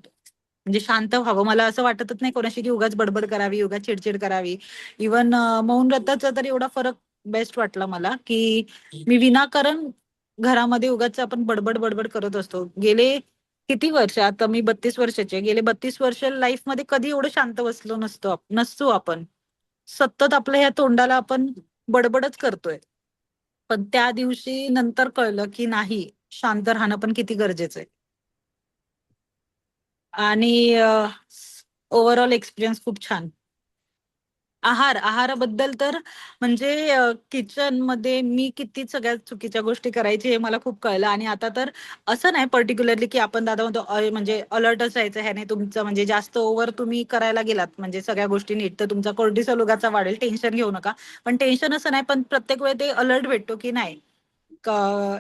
म्हणजे शांत व्हावं. मला असं वाटतच नाही कोणाशी की उगाच बडबड करावी, उगाच चिडचिड करावी. इवन मौन व्रताचा तर एवढा फरक बेस्ट वाटला मला की मी विनाकारण घरामध्ये उगाच आपण बडबड बडबड करत असतो. गेले किती वर्ष, आता मी 32 वर्षाची आहे, गेले 32 वर्ष लाईफ मध्ये कधी एवढं शांत बसलो नसतो आपण. सतत आपल्या ह्या तोंडाला आपण बडबडच करतोय. पण त्या दिवशी नंतर कळलं की नाही, शांत राहणं पण किती गरजेचं आहे. आणि ओव्हरऑल एक्सपिरियन्स खूप छान. आहाराबद्दल तर म्हणजे किचन मध्ये मी किती सगळ्यात चुकीच्या गोष्टी करायची हे मला खूप कळलं. आणि आता तर असं नाही पर्टिक्युलरली की आपण दादा म्हणतो म्हणजे अलर्टच राहायचं, ह्याने तुमचं म्हणजे जास्त ओव्हर तुम्ही करायला गेलात म्हणजे सगळ्या गोष्टी नीट तर तुमचा कोर्टिसॉल उगाचा वाढेल, टेन्शन घेऊ नका. पण टेन्शन असं नाही, पण प्रत्येक वेळी ते अलर्ट भेटतो की नाही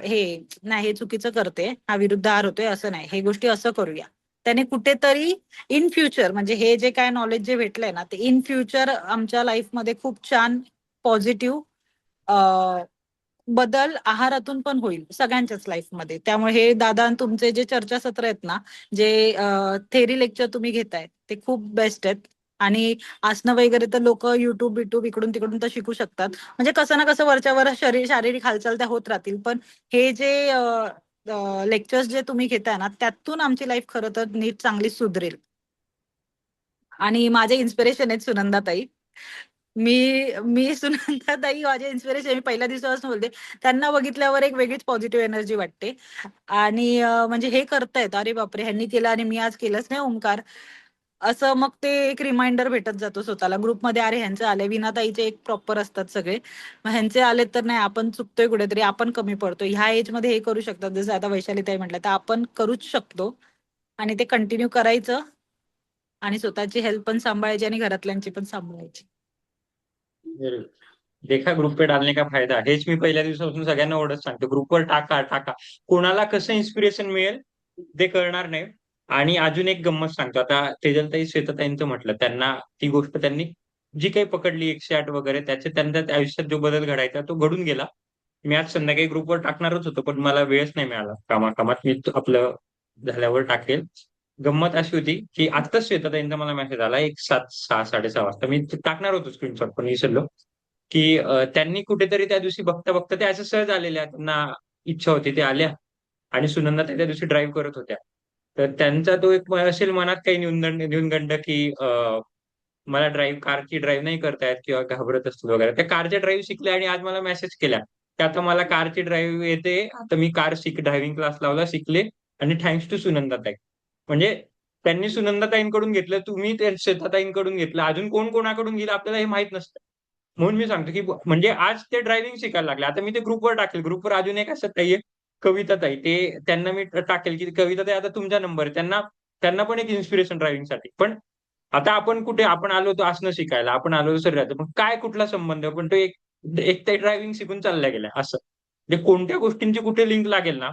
हे नाही, हे चुकीचं करते, हा विरुद्ध आहार होतोय, असं नाही, हे गोष्टी असं करूया. त्याने कुठेतरी इन फ्युचर म्हणजे हे जे काय नॉलेज जे भेटलंय ना ते इन फ्युचर आमच्या लाईफमध्ये खूप छान पॉझिटिव्ह बदल आहारातून पण होईल सगळ्यांच्याच लाईफमध्ये. त्यामुळे हे दादा तुमचे जे चर्चासत्र आहेत ना, जे थेरी लेक्चर तुम्ही घेताय ते खूप बेस्ट आहेत. आणि आसनं वगैरे तर लोक युट्यूब इकडून तिकडून तर शिकू शकतात. म्हणजे कसं ना कसं वरच्यावर शारीरिक हालचाल त्या होत राहतील. पण हे जे लेक्चर्स जे तुम्ही घेताय ना, त्यातून आमची लाईफ खरं तर नीट चांगली सुधरेल. आणि माझे इन्स्पिरेशन आहेत सुनंदाताई. मी मी सुनंदाताई माझे इन्स्पिरेशन. मी पहिल्या दिवसापासून बोलते, त्यांना बघितल्यावर एक वेगळीच पॉझिटिव्ह एनर्जी वाटते. आणि म्हणजे हे करतायत, अरे बापरे ह्यांनी केलं आणि मी आज केलंच नाही ओंकार, असं मग ते एक रिमाइंडर भेटत जातो स्वतःला ग्रुपमध्ये. अरे ह्यांचे आले, विनाताईचे एक प्रॉपर असतात सगळे, मग ह्यांचे आले तर नाही आपण चुकतोय कुठेतरी, आपण कमी पडतोय. ह्या एज मध्ये हे करू शकतात, जसं आता वैशालीताई म्हटलं, तर आपण करूच शकतो. आणि ते कंटिन्यू करायचं आणि स्वतःची हेल्थ पण सांभाळायची आणि घरातल्यांची पण सांभाळायची. देखा ग्रुप पे डालने का फायदा, हेच मी पहिल्या दिवसापासून सगळ्यांना ओढत सांगतो, ग्रुपवर टाका टाका. कोणाला कसं इन्स्पिरेशन मिळेल ते कळणार नाही. आणि अजून एक गंमत सांगतो, आता तेजलताई श्वेताताईंचं म्हटलं, त्यांना ती गोष्ट त्यांनी जी काही पकडली 108 वगैरे, त्यांच्या आयुष्यात जो बदल घडायचा तो घडून गेला. मी आज संध्याकाळी ग्रुपवर टाकणारच होतो, पण मला वेळच नाही मिळाला, कामाकामात. मी आपलं झाल्यावर टाकेल. गंमत अशी होती की आत्ताच श्वेताताईंचा मला मेसेज आला, एक 6 6:30 वाजता. मी ते टाकणार होतो स्क्रीनशॉट, पण विसरलो. की त्यांनी कुठेतरी त्या दिवशी बघता बघता, ते असं सहज आलेल्या, त्यांना इच्छा होती, ते आल्या. आणि सुनंदा त्या दिवशी ड्राईव्ह करत होत्या. तर त्यांचा तो एक असेल मनात काही न्यूनगंड की मला कारची ड्राईव्ह नाही करतायत किंवा घाबरत असतील वगैरे. त्या कारच्या ड्राईव्ह शिकल्या आणि आज मला मेसेज केल्या की आता मला कारची ड्राईव्ह येते, आता मी ड्रायव्हिंग क्लास लावला, शिकले. आणि थँक्स टू सुनंदाताई. म्हणजे त्यांनी सुनंदाताईंकडून घेतलं, तुम्ही ते श्वेताताईंकडून घेतलं, अजून कोण कोणाकडून गेलं आपल्याला हे माहित नसतं. म्हणून मी सांगतो की म्हणजे आज ते ड्रायव्हिंग शिकायला लागले. आता मी ते ग्रुपवर टाकेल. ग्रुपवर अजून एक असं ताई आहे, कविताताई. ते त्यांना मी टाकेल की कविताताई, आता तुमचा नंबर आहे. त्यांना त्यांना पण एक इन्स्पिरेशन ड्रायव्हिंगसाठी. पण आता आपण कुठे, आपण आलो होतो आसनं शिकायला, आपण आलो होतो शरीराचं, पण काय कुठला संबंध? पण तो एक एक ते ड्रायव्हिंग शिकून चालल्या गेल्या असं. म्हणजे कोणत्या गोष्टींची कुठे लिंक लागेल ना,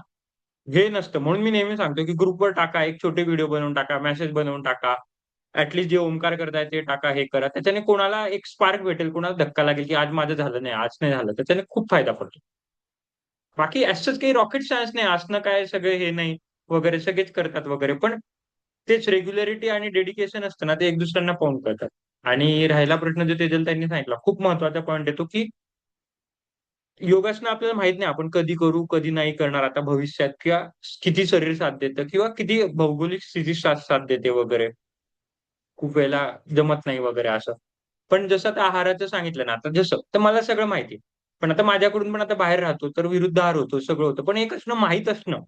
हे नसतं. म्हणून मी नेहमी सांगतो की ग्रुपवर टाका, एक छोटे व्हिडिओ बनवून टाका, मेसेज बनवून टाका. ऍटलीस्ट जे ओंकार करताय ते टाका, हे करा. त्याच्याने कोणाला एक स्पार्क भेटेल, कोणाला धक्का लागेल की आज माझं झालं नाही, आज नाही झालं. त्याच्याने खूप फायदा पडतो. बाकी असंच काही रॉकेट सायन्स नाही, असणं काय सगळे हे नाही वगैरे, सगळेच करतात वगैरे. पण तेच रेग्युलरिटी आणि डेडिकेशन असतं ना, ते एक दुसऱ्यांना पाहून करतात. आणि राहिला प्रश्न जो तेजल त्यांनी सांगितला, खूप महत्वाचा पॉईंट येतो की योगासनं आपल्याला माहित नाही आपण कधी करू, कधी नाही करणार आता भविष्यात, किंवा किती शरीर साथ देतं, किंवा किती भौगोलिक स्थिती साथ साथ देते वगैरे. खूप वेळेला जमत नाही वगैरे असं. पण जसं आता आहाराचं सांगितलं ना, आता जसं तर मला सगळं माहिती आहे. पण आता माझ्याकडून पण आता बाहेर राहतो, तर विरुद्ध आहार होतो, सगळं होतं. पण एक असणं, माहीत असणं.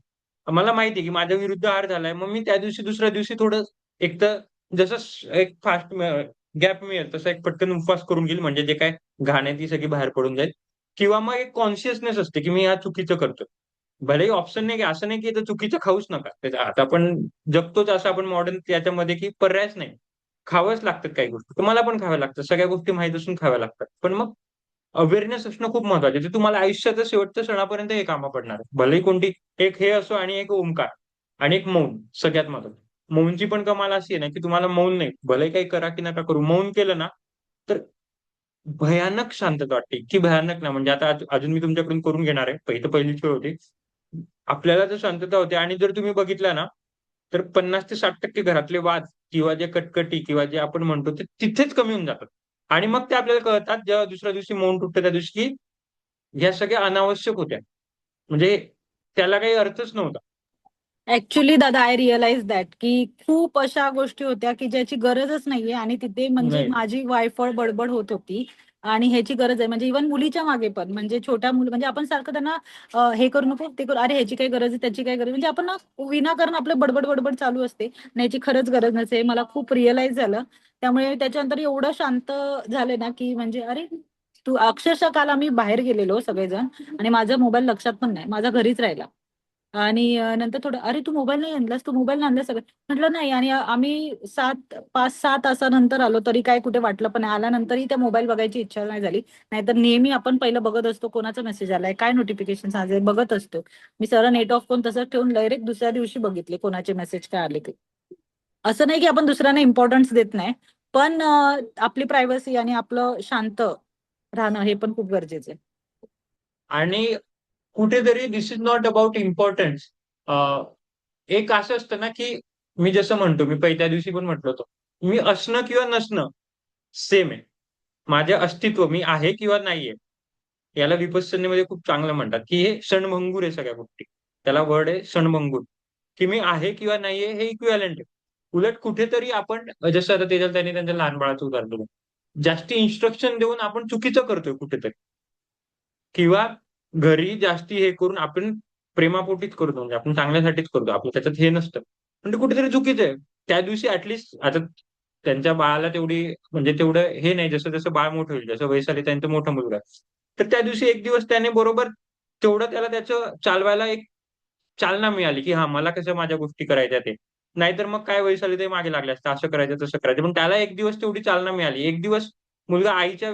मला माहिती आहे की माझ्या विरुद्ध आहार झालाय, मग मी त्या दिवशी दुसऱ्या दिवशी थोडं, एक तर जसं एक फास्ट गॅप मिळेल तसं एक पटकन उपवास करून घेईल, म्हणजे जे काय घाण आहे ती सगळी बाहेर पडून जाईल. किंवा मग एक कॉन्शियसनेस असते की मी हा चुकीचं करतोय. भलेही ऑप्शन नाही, की असं नाही की इथं चुकीचं खाऊच नका. आता आपण जगतोच असं आपण मॉडर्न त्याच्यामध्ये, की पर्यायच नाही. खावंच लागतात काही गोष्टी. तुम्हाला पण खाव्या लागतात. सगळ्या गोष्टी माहीत असून खाव्या लागतात. पण मग अवेअरनेस असणं खूप महत्वाचं आहे. ते तुम्हाला आयुष्याच्या शेवटच्या क्षणापर्यंत हे कामं पडणार आहे. भलेही कोणती, एक हे असो आणि एक ओंकार आणि एक मौन सगळ्यात महत्वाचं. मौनची पण कमाल अशी आहे ना, की तुम्हाला मौन नाही, भलेही काही करा की नका करू, मौन केलं ना, तर भयानक शांतता वाटते. इतकी भयानक ना, म्हणजे आता अजून मी तुमच्याकडून करून घेणार आहे. पहिलीच वेळ होती. आपल्याला जर शांतता होते, आणि जर तुम्ही बघितलं ना, तर 50% ते 60% घरातले वाद किंवा जे कटकटी किंवा जे आपण म्हणतो ते तिथेच कमी होऊन जातात. आणि मग ते आपल्याला कळतात जेव्हा दुसऱ्या दिवशी मौन तुटतं त्या दिवशी, की ह्या सगळ्या अनावश्यक होत्या. म्हणजे त्याला काही अर्थच नव्हता. ऍक्च्युली दादा, आय रिअलाइज दॅट की खूप अशा गोष्टी होत्या की ज्याची गरजच नाहीये, आणि तिथे म्हणजे नाही. माझी वायफळ बडबड होत होती. आणि ह्याची गरज आहे, म्हणजे इव्हन मुलीच्या मागे पण, म्हणजे छोट्या मुलं, म्हणजे आपण सारखं त्यांना हे करू नको, ते करू, अरे ह्याची काय गरज आहे, त्याची काय गरज आहे, म्हणजे आपण ना विनाकारण आपलं बडबड बडबड चालू असते, आणि ह्याची खरंच गरज नसते. मला खूप रिअलाइज झालं. त्यामुळे त्याच्यानंतर एवढं शांत झाले ना, की म्हणजे अरे, तू अक्षरशः काल आम्ही बाहेर गेलेलो सगळेजण, आणि माझा मोबाईल लक्षात पण नाही, माझा घरीच राहिला. आणि नंतर थोडं, अरे तू मोबाईल नाही आणलास, तू मोबाईल आणलास सगळं, म्हटलं नाही. आणि आम्ही 5-6 तासानंतर आलो, तरी काय कुठे वाटलं पण नाही. आल्यानंतरही त्या मोबाईल बघायची इच्छा नाही झाली. नाहीतर नेहमी आपण पहिलं बघत असतो कोणाचा मेसेज आलाय, काय नोटिफिकेशन आले, बघत असतो. मी सरळ नेट ऑफ करून तसंच ठेवून डायरेक्ट दुसऱ्या दिवशी बघितले कोणाचे मेसेज काय आले ते. असं नाही की आपण दुसऱ्यांना इम्पॉर्टन्स देत नाही, पण आपली प्रायव्हसी आणि आपलं शांत राहणं हे पण खूप गरजेचं आहे. आणि कुठेतरी दिस इज नॉट अबाउट इम्पॉर्टन्स. एक असं असतं ना, की मी जसं म्हणतो, मी पहिल्या दिवशी पण म्हटलं होतं, मी असणं किंवा नसणं सेम आहे. माझे अस्तित्व मी आहे किंवा नाहीये. याला विपश्यनेमध्ये खूप चांगलं म्हणतात, की हे क्षणभंगूर आहे सगळ्या गोष्टी. त्याला वर्ड आहे क्षणभंगूर, की मी आहे किंवा नाहीये हे इक्विव्हॅलंट आहे. उलट कुठेतरी आपण जसं आता तेजाल त्यांनी त्यांच्या लहान बाळाचं उदाहरण दिलं. जास्ती इन्स्ट्रक्शन देऊन आपण चुकीचं करतोय कुठेतरी. किंवा घरी जास्ती हे करून आपण प्रेमापोटीच करतो म्हणजे आपण चांगल्यासाठीच करतो. आपलं त्याच्यात हे नसतं. पण ते कुठेतरी चुकीचं आहे. त्या दिवशी ॲटलीस्ट आता त्यांच्या बाळाला तेवढी म्हणजे तेवढं हे नाही जसं-जसं बाळ मोठं होईल, जसं वयस आली त्यांचा मोठा मुलगा आहे. तर त्या दिवशी एक दिवस त्याने बरोबर तेवढं त्याला त्याचं चालवायला एक चालना मिळाली, की हां, मला कसं माझ्या गोष्टी करायच्या ते. नाहीतर मग काय वयस आली ते मागे लागले असते. असं करायचं, तसं करायचं. पण त्याला एक दिवस तेवढी चालना मिळाली. एक दिवस मुलगा आईच्या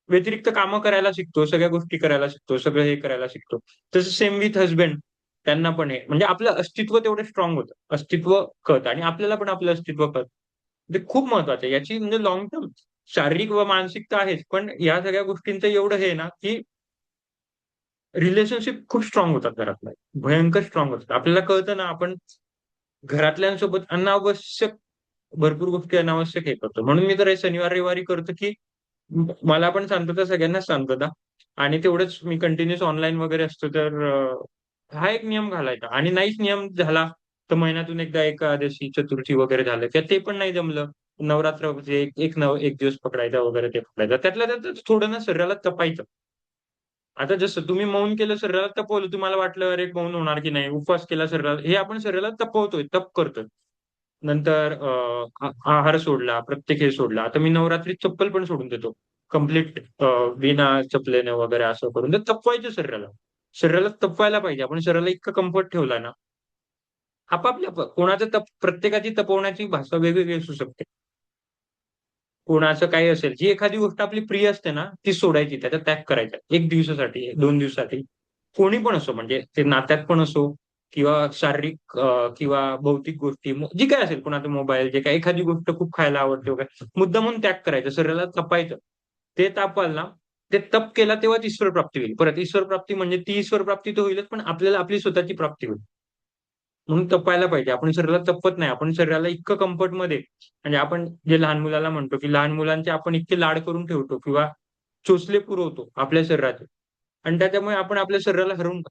व्यतिरिक्त कामं करायला शिकतो, सगळ्या गोष्टी करायला शिकतो, सगळं हे करायला शिकतो. तसं सेम विथ हसबँड त्यांना पण आहे. म्हणजे आपलं अस्तित्व तेवढं स्ट्रॉंग होतं. अस्तित्व कळतं आणि आपल्याला पण आपलं अस्तित्व कळतं. ते खूप महत्वाचं आहे. याची म्हणजे लाँग टर्म शारीरिक व मानसिक तर आहेच. पण या सगळ्या गोष्टींचं एवढं हे आहे ना, की रिलेशनशिप खूप स्ट्रॉंग होतात घरातल्या. भयंकर स्ट्रॉंग होतात. आपल्याला कळतं ना, आपण घरातल्यांसोबत अनावश्यक भरपूर गोष्टी अनावश्यक हे करतो. म्हणून मी तर हे शनिवार-रविवारी करतो, की मला पण शांतता, सगळ्यांनाच शांतता आणि तेवढंच मी कंटिन्यूअस ऑनलाईन वगैरे असतो तर हा एक नियम घालायचा आणि नाहीच नियम झाला, तर महिन्यातून एकदा एकादशी, चतुर्थी वगैरे झालं किंवा ते पण नाही जमलं, नवरात्र म्हणजे एक दिवस पकडायचा वगैरे ते पकडायचा. त्यातल्या त्यात थोडं ना शरीराला जपायचं. आता जसं तुम्ही मौन केलं शरीराला तपवलं. तुम्हाला वाटलं अरे मौन होणार की नाही, उपवास केला शरीराला हे आपण शरीराला तपवतोय, तप करतोय. नंतर आहार सोडला, प्रत्येक हे सोडला. आता मी नवरात्रीत चप्पल पण सोडून देतो. कंप्लीट बिना चपलेनं वगैरे असं करून ते तपवायचं शरीराला. शरीराला तपवायला पाहिजे. आपण शरीराला इतका कम्फर्ट ठेवला ना, आपापल्या कोणाचं प्रत्येकाची तपवण्याची भाषा वेगवेगळी असू शकते. कोणाचं काही असेल, जी एखादी गोष्ट आपली प्रिय असते ना, ती सोडायची, त्याचा त्याग करायचा. 1 दिवसासाठी, 2 दिवसासाठी. कोणी पण असो म्हणजे ते नात्यात पण असो किंवा शारीरिक किंवा भौतिक गोष्टी जी काही असेल कोणाचा मोबाईल जे काही एखादी गोष्ट खूप खायला आवडते वगैरे, मुद्दामून त्याग करायचा, शरीराला तपायचं. ते तापाल ना, ते तप केला तेव्हाच ईश्वर प्राप्ती होईल. परत ईश्वर प्राप्ती म्हणजे ती ईश्वर प्राप्ती तर होईलच, पण आपल्याला आपली स्वतःची प्राप्ती होईल. म्हणून तपायला पाहिजे. आपण शरीराला तपवत नाही. आपण शरीराला इतकं कम्फर्टमध्ये म्हणजे आपण जे लहान मुलाला म्हणतो, की लहान मुलांचे आपण इतके लाड करून ठेवतो किंवा चोचले पुरवतो आपल्या शरीराचे आणि त्याच्यामुळे आपण आपल्या शरीराला हरवून टाकतो.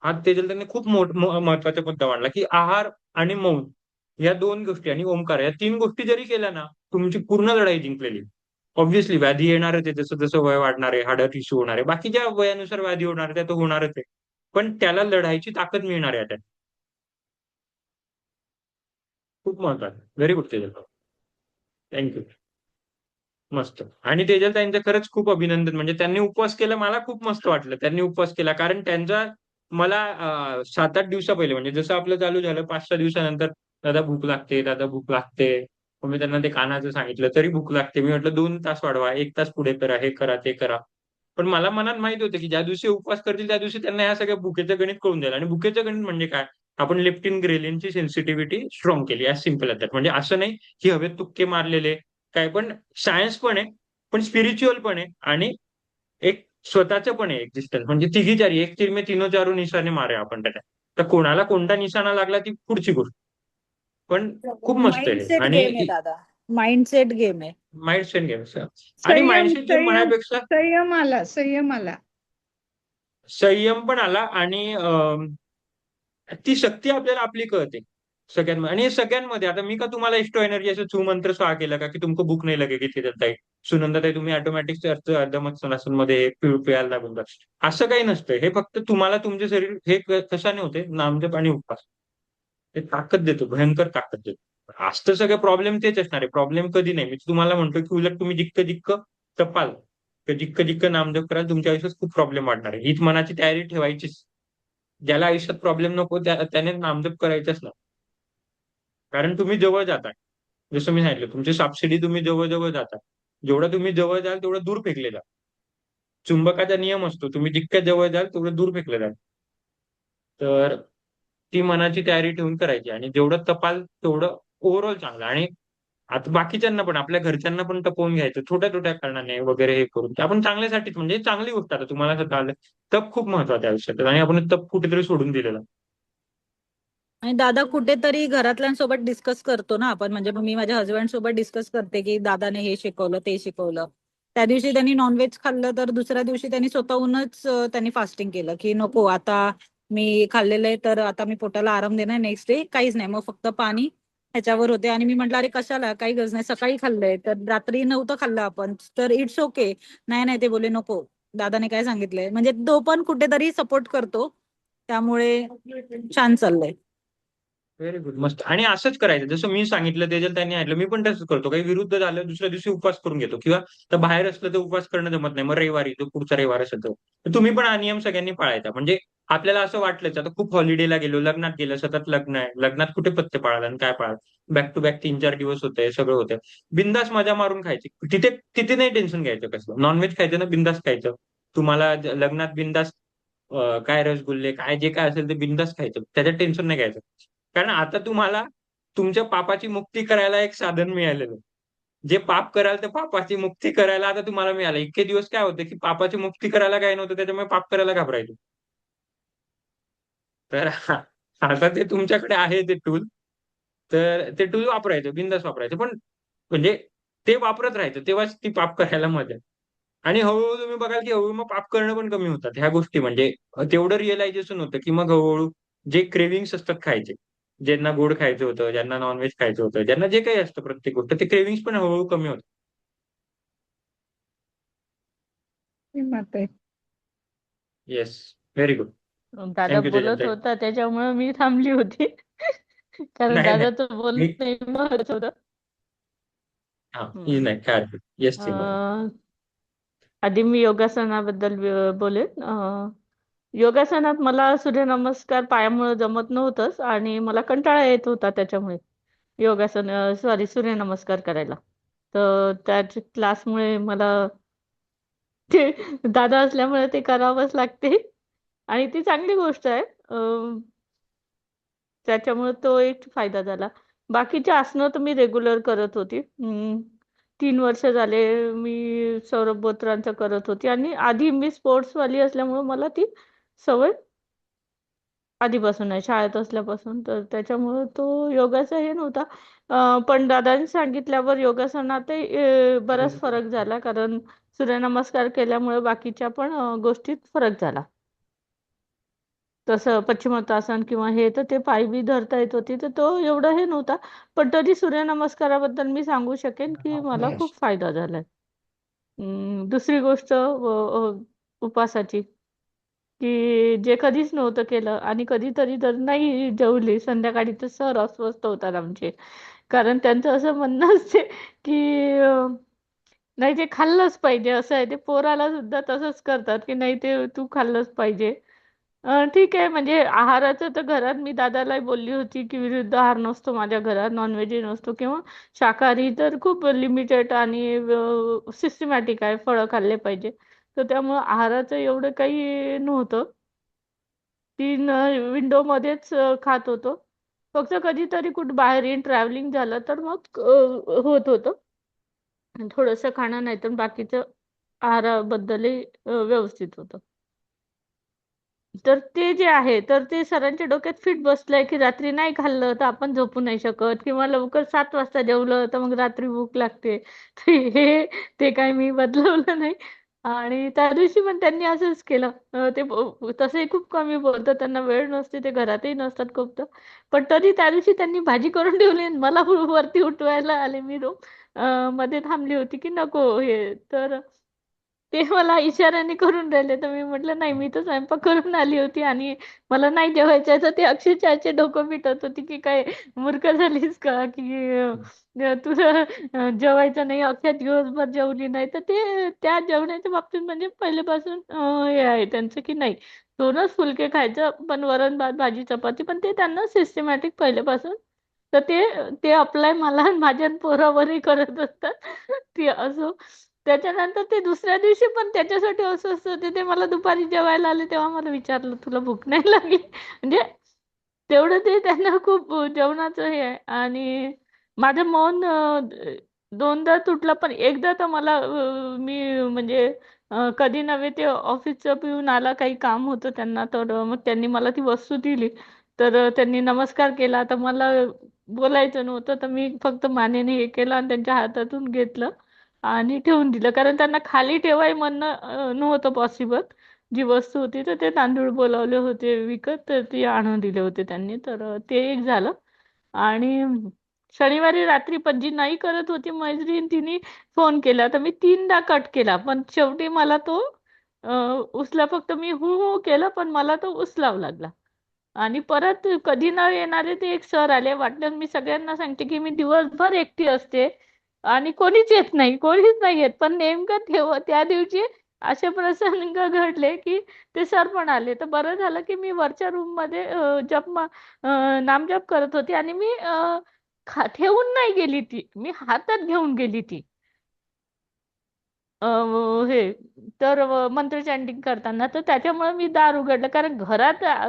हा त्याच्यात त्यांनी खूप महत्वाचा मुद्दा मांडला, की आहार आणि मौन या 2 गोष्टी आणि ओंकार या 3 गोष्टी जरी केल्या ना, तुमची पूर्ण लढाई जिंकलेली. ऑब्व्हियसली व्याधी येणारच आहे. जसं-जसं वय वाढणार आहे, हाडं टिश्यू होणार आहे. बाकीच्या वयानुसार व्याधी होणार आहे, त्या तर होणारच आहे. पण त्याला लढायची ताकद मिळणार आहे त्यात. खूप महत्वाचं. Very good Tejal. Thank you. मस्त. आणि तेजल ताईंचं खरंच खूप अभिनंदन. म्हणजे त्यांनी उपवास केला मला खूप मस्त वाटलं. त्यांनी उपवास केला कारण त्यांचा मला 7-8 दिवसा पहिले म्हणजे जसं आपलं चालू झालं 5-6 दिवसानंतर, "दादा भूक लागते, दादा भूक लागते." मग मी त्यांना ते कानाचं सांगितलं, तरी भूक लागते. मी म्हटलं 2 तास वाढवा, 1 तास पुढे करा, हे करा, ते करा. पण मला मनात माहीत होतं, की ज्या दिवशी उपवास करतील त्या दिवशी त्यांना ह्या सगळ्या भुकेचं गणित कळून जाईल आणि भुकेचं गणित म्हणजे काय? आपण लेप्टिन, ग्रेलिनची सेन्सिटिव्हिटी स्ट्रॉंग केली ॲज सिंपल ॲज दॅट. म्हणजे असं नाही, की हवेत तुक्के मारलेले काय पण सायन्स पण आहे, पण स्पिरिच्युअल पण आहे आणि एक स्वतःचं पण आहे एक्झिस्टन्स. म्हणजे तिघी-चारी, "एक तीर में तीनों चारों निशाने मारे" आपण त्याच्यात. तर कोणाला कोणता निशाणा लागला ती पुढची गोष्ट. पण खूप मस्त आहे हे माइंडसेट आणि गेम आहे दादा. माइंडसेट गेम आहे. माइंडसेट गेम्स आणि संयम माइंडसेट गेम संयम म्हणण्यापेक्षा संयम आला. संयम पण आला आणि ती शक्ती आपल्याला आपली कळते. सगळ्यांमध्ये आणि हे सगळ्यांमध्ये आता मी का तुम्हाला इष्टो एनर्जी असं छूमंत्र स्वाहा केला का, की तुमको भूक नहीं लगेगी ताई. सुनंदाताई तुम्ही ऑटोमॅटिक अर्धमस्तनासनमध्ये हे प्यायला लागून जाल. असं काही नसतं. हे फक्त तुम्हाला तुमचे शरीर हे कशाने होते? नामजप आणि उपवास. ते ताकद देतो, भयंकर ताकद देतो. असतं सगळे प्रॉब्लेम तेच असणार आहे. प्रॉब्लेम कधी नाही. मी तुम्हाला म्हणतो, की उलट तुम्ही जितकं-जितकं जपाल, तर जितकं-जितकं नामजप कराल तुमच्या आयुष्यात खूप प्रॉब्लेम वाढणार आहे. हीच मनाची तयारी ठेवायचीच. ज्याला आयुष्यात प्रॉब्लेम नको त्याने नामजप करायचाच नाही. कारण तुम्ही जवळ जाताय. जसं मी सांगितलं तुमची सबसिडी तुम्ही जवळ-जवळ जाताय. जेवढं तुम्ही जवळ जाल तेवढं दूर फेकले जाल. चुंबकाचा नियम असतो. तुम्ही जितक्या जवळ जाल तेवढं दूर फेकलं जाल. तर ती मनाची तयारी ठेवून करायची आणि जेवढं तपाल तेवढं ओव्हरऑल चांगलं आणि आता बाकीच्यांना पण आपल्या घरच्यांना पण टपवून घ्यायचं छोट्या-छोट्या कारणाने वगैरे हे करून. ते आपण चांगल्यासाठीच म्हणजे चांगली गोष्ट आता तुम्हाला असं कळालं. तप खूप महत्वाचं आहे आयुष्यात आणि आपण तप कुठेतरी सोडून दिलेलं. आणि दादा कुठेतरी घरातल्यांसोबत डिस्कस करतो ना आपण, म्हणजे मी माझ्या हस्बंड सोबत डिस्कस करते की दादाने हे शिकवलं ते शिकवलं. त्या दिवशी त्यांनी नॉनव्हेज खाल्लं तर दुसऱ्या दिवशी त्यांनी स्वतःहूनच त्यांनी फास्टिंग केलं की नको आता मी खाल्लेलं आहे तर आता मी पोटाला आराम देणार, नेक्स्ट डे काहीच नाही, मग फक्त पाणी ह्याच्यावर होते. आणि मी म्हटलं अरे कशाला, काही गरज नाही, सकाळी खाल्लंय तर रात्री नव्हतं खाल्लं आपण तर इट्स ओके. नाही नाही, ते बोले नको, दादाने काय सांगितलंय, म्हणजे तो पण कुठेतरी सपोर्ट करतो. त्यामुळे छान चाललंय. व्हेरी गुड, मस्त. आणि असंच करायचं जसं मी सांगितलं, ते जर त्यांनी ऐकलं, मी पण तसंच करतो. काही विरुद्ध झालं दुसऱ्या दिवशी उपवास करून घेतो, किंवा तर बाहेर असलं तर उपवास करणं जमत नाही, मग रविवारी जो पुढचा रविवार असेल तर तुम्ही पण हा नियम सगळ्यांनी पाळायचा. म्हणजे आपल्याला असं वाटलंच आता खूप हॉलिडेला गेलो, लग्नात गेलं, सतत लग्न आहे, लग्नात कुठे पत्ते पाळाल आणि काय पाळाल, बॅक टू बॅक 3-4 दिवस होते, सगळं होतं. बिंदास मजा मारून खायची, तिथे तिथे नाही टेन्शन घ्यायचं कसलं. नॉनव्हेज खायचं ना, बिंदास खायचं. तुम्हाला लग्नात बिंदास काय रसगुल्ले काय जे काय असेल ते बिंदास खायचं, त्याच्यात टेन्शन नाही घ्यायचं. कारण आता तुम्हाला तुमच्या पापाची मुक्ती करायला एक साधन मिळालेलं आहे. जे पाप कराल ते पापाची मुक्ती करायला आता तुम्हाला मिळालं. इतके दिवस काय होते की पापाची मुक्ती करायला काही नव्हतं, त्याच्यामुळे पाप करायला घाबरायचो. तर आता ते तुमच्याकडे आहे ते टूल, तर ते टूल वापरायचं, बिनधास्त वापरायचं. पण म्हणजे ते वापरत राहायचं, तेव्हाच ती पाप करायला मजा आहे. आणि हळू तुम्ही बघाल की हळू मग पाप करणं पण कमी होतात ह्या गोष्टी. म्हणजे तेवढं रिअलायझेशन होतं की मग हळूहळू जे क्रेव्हिंग्स असतात खायचे, ज्यांना गोड खायचं होतं, ज्यांना नॉनव्हेज खायचं होतं, ज्यांना जे काही असतं प्रत्येक गोष्ट, ते क्रेव्हिंग्स पण हळूहळू कमी होतात. हे मत आहे. Yes, very good. दादा थँक्यू बोलत तेजल. होता त्याच्यामुळे मी थांबली होती. कारण नाही नाही, दादाचं मी बोलणं महत्वाचं होतं. हा हम्म. नाही काय हरकत. येस सीमा. अं, आधी मी योगासनाबद्दल बोलेन. योगासनात मला सूर्यनमस्कार पायामुळे जमत नव्हतंच आणि मला कंटाळा येत होता त्याच्यामुळे योगासन सॉरी सूर्यनमस्कार करायला. तर त्याच्या क्लासमुळे मला ते दादा असल्यामुळे ते करावंच लागते आणि ती चांगली गोष्ट आहे. त्याच्यामुळे तो एक फायदा झाला. बाकीचे आसनं तर मी रेग्युलर करत होती. 3 वर्ष झाले मी सौरभ बोथरांचं करत होती आणि आधी मी स्पोर्ट्सवाली असल्यामुळे मला ती सवय आधीपासून आहे, शाळेत असल्यापासून. तर त्याच्यामुळे तो योगाचा हे नव्हता. पण दादांनी सांगितल्यावर योगासनातही बराच फरक झाला, कारण सूर्यनमस्कार केल्यामुळे बाकीच्या पण गोष्टीत फरक झाला. तसं पश्चिमोत्तासन किंवा हे तर ते पाय बी धरता येत होती, तर तो एवढं हे नव्हता. पण तरी सूर्यनमस्काराबद्दल मी सांगू शकेन की मला खूप फायदा झालाय. दुसरी गोष्ट उपासाची, की जे कधीच नव्हतं केलं आणि कधीतरी तर नाही जेवली संध्याकाळी तर सर अस्वस्थ होतात आमचे. कारण त्यांचं असं म्हणणं असते की नाही ते खाल्लंच पाहिजे असं आहे. ते पोराला सुद्धा तसंच करतात की नाही ते तू खाल्लंच पाहिजे. ठीक आहे, म्हणजे आहाराचं तर घरात मी दादालाही बोलली होती की विरुद्ध आहार नसतो माझ्या घरात, नॉनव्हेज नसतो किंवा शाकाहारी तर खूप लिमिटेड आणि सिस्टमॅटिक आहे, फळं खाल्ले पाहिजे. तर त्यामुळं आहाराचं एवढं काही नव्हतं. 3 विंडोमध्येच खात होतो. फक्त कधीतरी कुठं बाहेर येऊन ट्रॅव्हलिंग झालं तर मग होत होतं. थोडंसं खाणं नाही तर बाकीचं आहाराबद्दलही व्यवस्थित होतं. तर ते जे आहे तर ते सरांच्या डोक्यात फिट बसलंय की रात्री नाही खाल्लं तर आपण झोपू नाही शकत किंवा लवकर 7 वाजता जेवलं तर मग रात्री भूक लागते. तर ते काही मी बदलवलं नाही. आणि त्या दिवशी पण त्यांनी असंच केलं. ते तसंही खूप कमी बोलतात, त्यांना वेळ नसते, ते घरातही नसतात खूप तर. पण तरी त्या दिवशी त्यांनी भाजी करून ठेवली आणि मला वरती उठवायला आले. मी मध्ये थांबली होती की नको हे. तर ते मला इशाऱ्याने करून राहिले, तर मी म्हटलं नाही मी तर स्वयंपाक करून आली होती आणि मला नाही जेवायचं. तर ते अक्षरशः डोकं पिटत होती की काय मूर्ख झालीस का की तुला जेवायचं नाही, अख्ख्या दिवसभर जेवली नाही. तर ते त्या जेवणाच्या बाबतीत म्हणजे पहिल्यापासून हे आहे त्यांचं की नाही 2च फुलके खायचं, पण वरण भात भाजी चपाती, पण ते त्यांना सिस्टमॅटिक पहिल्यापासून. तर ते ते अप्लाय मला आणि माझ्या पोरावरही करत असतात. ते असो. त्याच्यानंतर ते दुसऱ्या दिवशी पण त्याच्यासाठी अस्वस्थ होते. ते मला दुपारी जेवायला आले तेव्हा मला विचारलं, "तुला भूक नाही लागली?" म्हणजे तेवढं ते त्यांना खूप जेवणाचं हे आहे. आणि माझं मौन 2दा तुटलं, पण एकदा तर मला मी म्हणजे कधी नव्हे ते ऑफिसचं पिऊन आला, काही काम होतं त्यांना, तर मग त्यांनी मला ती वस्तू दिली. तर त्यांनी नमस्कार केला. तर मला बोलायचं नव्हतं, तर मी फक्त मानेने हे केलं आणि त्यांच्या हातातून घेतलं आणि ठेवून दिलं. कारण त्यांना खाली ठेवाय म्हणणं नव्हतं पॉसिबल. जी वस्तू होती तर ते तांदूळ बोलावले होते विकत, तर ती आणून दिले होते त्यांनी. तर ते एक झालं. आणि शनिवारी रात्री पण जी नाही करत होती मैत्रीण, तिने फोन केला. तर मी 3दा कट केला, पण शेवटी मला तो उचला. फक्त मी हू हू केलं, पण मला तो उचलावा लागला. आणि परत कधी न येणारे ते एक सर आले. वाटलं मी सगळ्यांना सांगते की मी दिवसभर एकटी असते आणि कोणीच येत नाही, कोणीच नाही येत. पण नेमकं त्या दिवशी असे प्रसंग घडले की ते सर पण आले. तर बरं झालं की मी वरच्या रूम मध्ये नामजप करत होते आणि मी ठेवून नाही गेली ती, मी हातात घेऊन गेली ती. अ, हे तर मंत्र चॅन्टिंग करताना. तर त्याच्यामुळे मी दार उघडलं, कारण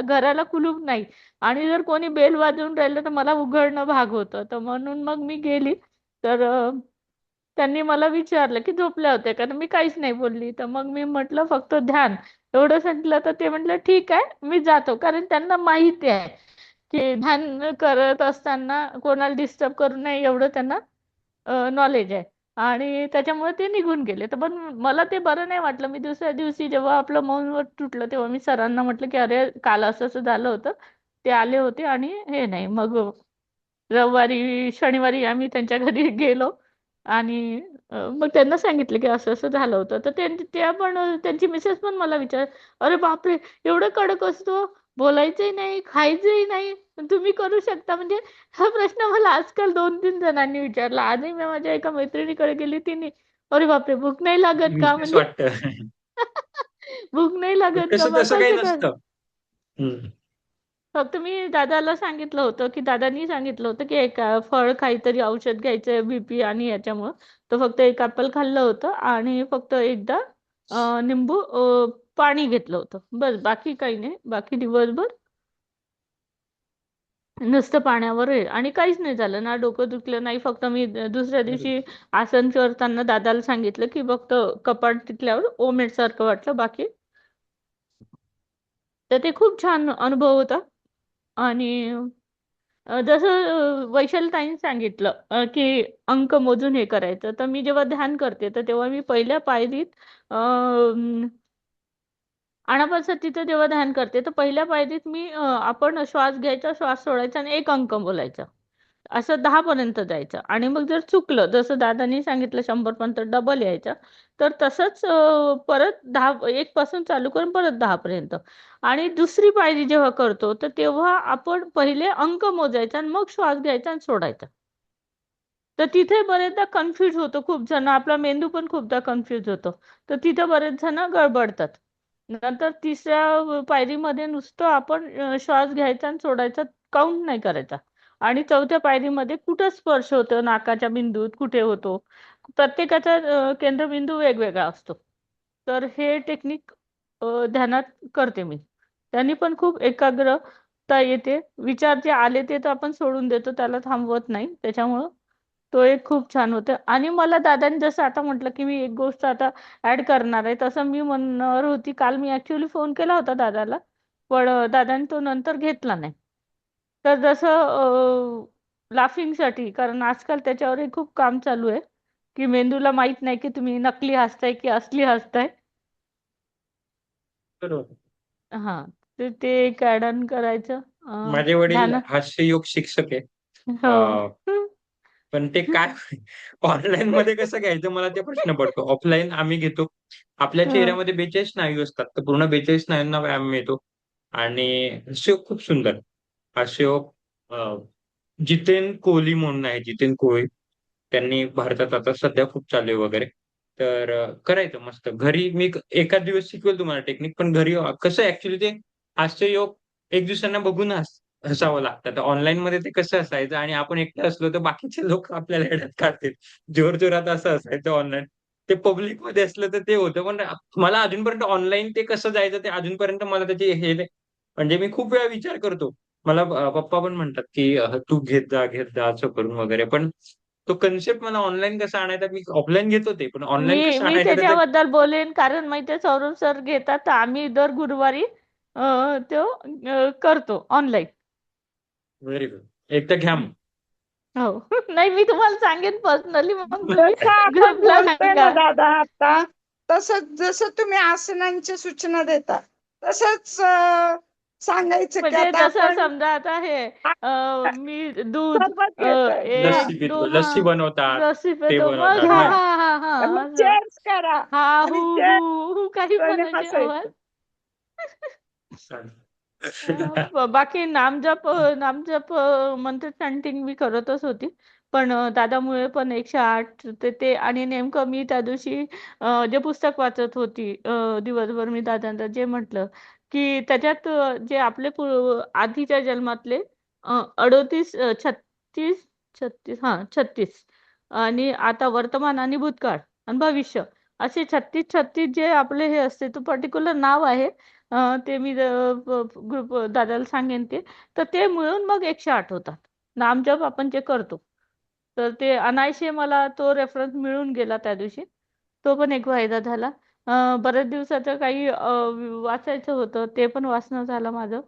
घराला कुलूप नाही आणि जर कोणी बेल वाजवून राहिलं तर मला उघडणं भाग होतं. तर म्हणून मग मी गेली. तर त्यांनी मला विचारलं की झोपल्या होत्या का, तर मी काहीच नाही बोलली. तर मग मी म्हटलं फक्त ध्यान एवढं सांगितलं. तर ते म्हटलं ठीक आहे मी जातो, कारण त्यांना माहिती आहे की ध्यान करत असताना कोणाला डिस्टर्ब करू नये एवढं त्यांना नॉलेज आहे. आणि त्याच्यामुळे ते निघून गेले. तर पण मला ते बरं नाही वाटलं. मी दुसऱ्या दिवशी जेव्हा आपलं मौन तुटलं तेव्हा मी सरांना म्हटलं की अरे काल असं असं झालं होतं, ते आले होते आणि हे नाही. मग शनिवारी आम्ही त्यांच्या घरी गेलो आणि मग त्यांना सांगितलं की असं असं झालं होतं. तर त्या पण त्यांची मिसेस पण मला अरे बापरे, एवढं कडक असतो, बोलायचंही नाही, खायचंही नाही, पण तुम्ही करू शकता म्हणजे? हा प्रश्न मला आजकाल 2-3 जणांनी विचारला. आजही मी माझ्या एका मैत्रिणीकडे गेली, तिने अरे बापरे, भूक नाही लागत का? तेच म्हणजे वाटतं. भूक नाही लागत का? तसं मग तसं काही कसं काय? नसतं. हम्म. फक्त मी दादाला सांगितलं होतं की दादांनी सांगितलं होतं की एक फळ काहीतरी औषध घ्यायचं बीपी आणि याच्यामुळं. तर फक्त एक ॲपल खाल्लं होतं आणि फक्त एकदा निंबू पाणी घेतलं होतं. बस बाकी काही नाही. बाकी दिवसभर नुसतं पाण्यावर आहे आणि काहीच नाही झालं ना, डोकं दुखलं नाही. फक्त मी दुसऱ्या दिवशी आसन करताना दादाला सांगितलं की फक्त कपाट टिकल्यावर ओमेट सारखं वाटलं. बाकी तर ते खूप छान अनुभव होता. आणि जसं वैशालीताईंनी सांगितलं की अंक मोजून हे करायचं. तर मी जेव्हा ध्यान करते तर तेव्हा मी पहिल्या पायरीत आनापानसतीचं जेव्हा ध्यान करते तर पहिल्या पायरीत मी आपण श्वास घ्यायचा, श्वास सोडायचा आणि एक अंक बोलायचा. असं 10 पर्यंत जायचं आणि मग जर चुकलं, जसं दादांनी सांगितलं 100 पर्यंत डबल यायचं, तर तसंच परत 10 1 पासून चालू करून परत 10 पर्यंत. आणि दुसरी पायरी जेव्हा करतो तर तेव्हा आपण पहिले अंक मोजायचा आणि मग श्वास घ्यायचा आणि सोडायचा. तर तिथे बरेचदा कन्फ्यूज होतो खूप जण. आपला मेंदू पण खूपदा कन्फ्यूज होतो. तर तिथे बरेच जण गडबडतात. नंतर तिसऱ्या पायरीमध्ये नुसतं आपण श्वास घ्यायचा आणि सोडायचा, काउंट नाही करायचा. आणि चौथ्या पायरीमध्ये कुठं स्पर्श होतो नाकाच्या बिंदूत, कुठे होतो. प्रत्येकाचा केंद्रबिंदू वेगवेगळा असतो. तर हे टेक्निक ध्यानात करते मी. त्यांनी पण खूप एकाग्रता येते. विचार जे आले ते तर आपण सोडून देतो, त्याला थांबवत नाही. त्याच्यामुळं तो एक खूप छान होतं. आणि मला दादांनी जसं आता म्हटलं की मी एक गोष्ट आता ऍड करणार आहे, तसं मी म्हणणार होती. काल मी ऍक्च्युली फोन केला होता दादाला, पण दादांनी तो नंतर घेतला नाही. तर जसं लाफिंगसाठी, कारण आजकाल त्याच्यावरही खूप काम चालू आहे की मेंदूला माहित नाही की तुम्ही नकली हसताय की असली हसताय. बरोबर. हा, तर ते एक ऍड ऑन करायचं. माझे वडील ध्यान. हास्ययोग शिक्षक आहे. हो. पण ते काय ऑनलाईन मध्ये कसं घ्यायचं मला ते प्रश्न पडतो. ऑफलाईन आम्ही घेतो. आपल्या हो. चेहऱ्यामध्ये 42 स्नायू असतात. तर पूर्ण 42 स्नायूंना व्यायाम मिळतो आणि हास्ययोग खूप सुंदर. हास्ययोग जितेन कोहली म्हणून आहे, जितेन कोहली. त्यांनी भारतात आता सध्या खूप चालू आहे वगैरे. तर करायचं मस्त. घरी मी एखाद दिवस शिकवेल तुम्हाला टेक्निक, पण घरी कसं ॲक्चुअली ते हास्ययोग एक दुसऱ्यांना बघून हसावं लागतं. तर ऑनलाईनमध्ये ते कसं असायचं आणि आपण एकटे असलो तर बाकीचे लोक आपल्याला येड्यात काढतील. जोरजोरात असं असायचं ऑनलाईन. ते पब्लिकमध्ये असलं तर ते होतं. पण मला अजूनपर्यंत ऑनलाईन ते कसं जायचं ते अजूनपर्यंत मला त्याची हे नाही. म्हणजे मी खूप वेळा विचार करतो. मला पप्पा पण म्हणतात, की "तू घेत जा असं करून वगैरे." पण तो कन्सेप्ट मला ऑनलाईन कसा आणायचा, मी ऑफलाईन घेत होते, पण ऑनलाईन मी कसं मी आणायचं त्याचं त्याच्याबद्दल बोलेन, कारण माहितीये सौरभ सर घेतात, तर आम्ही दर गुरुवारी तो करतो ऑनलाईन. Very good. एकदा घ्या मग. हो. नाही, मी तुम्हाला सांगेन पर्सनली, मग जसं आपण ग्रुपला बोलतोय ना सांगा. दादा आता, तसंच जसं तुम्ही आसनांच्या सूचना देता तसंच सांगायचं की म्हणजे आता जसं आपण समजा आता हे मी दूध सर्वच घेतोय. एक लस्सी पितो, दोन लस्सी बनवतात, लस्सी ते पितो, मग बनवतात हा ना. हा हा तर हा मग असं. चेअर्स करा हा आणि हू चेअर हू काही म्हणायचे आवाज. हसायचं. बाकी नामजप मंत्र चॅन्टिंग मी करतच होती. पण दादामुळे पण 108 ते आणि नेमकं मी त्या दिवशी जे पुस्तक वाचत होती दिवसभर, मी दादांना जे म्हटलं की त्याच्यात जे आपले आधीच्या जन्मातले 38 36 36 हां 36 आणि आता वर्तमान आणि भूतकाळ आणि भविष्य असे 36 जे आपले हे असते, तो पर्टिक्युलर नाव आहे. ते मी ग्रुप दादाला सांगेन ते. तर ते मिळून मग 108 होतात. नामजप आपण जे करतो. तर ते अनायसे मला तो रेफरन्स मिळून गेला त्या दिवशी. तो पण एक फायदा झाला. बऱ्याच दिवसाचं काही वाचायचं होतं, ते पण वाचणं झालं माझं.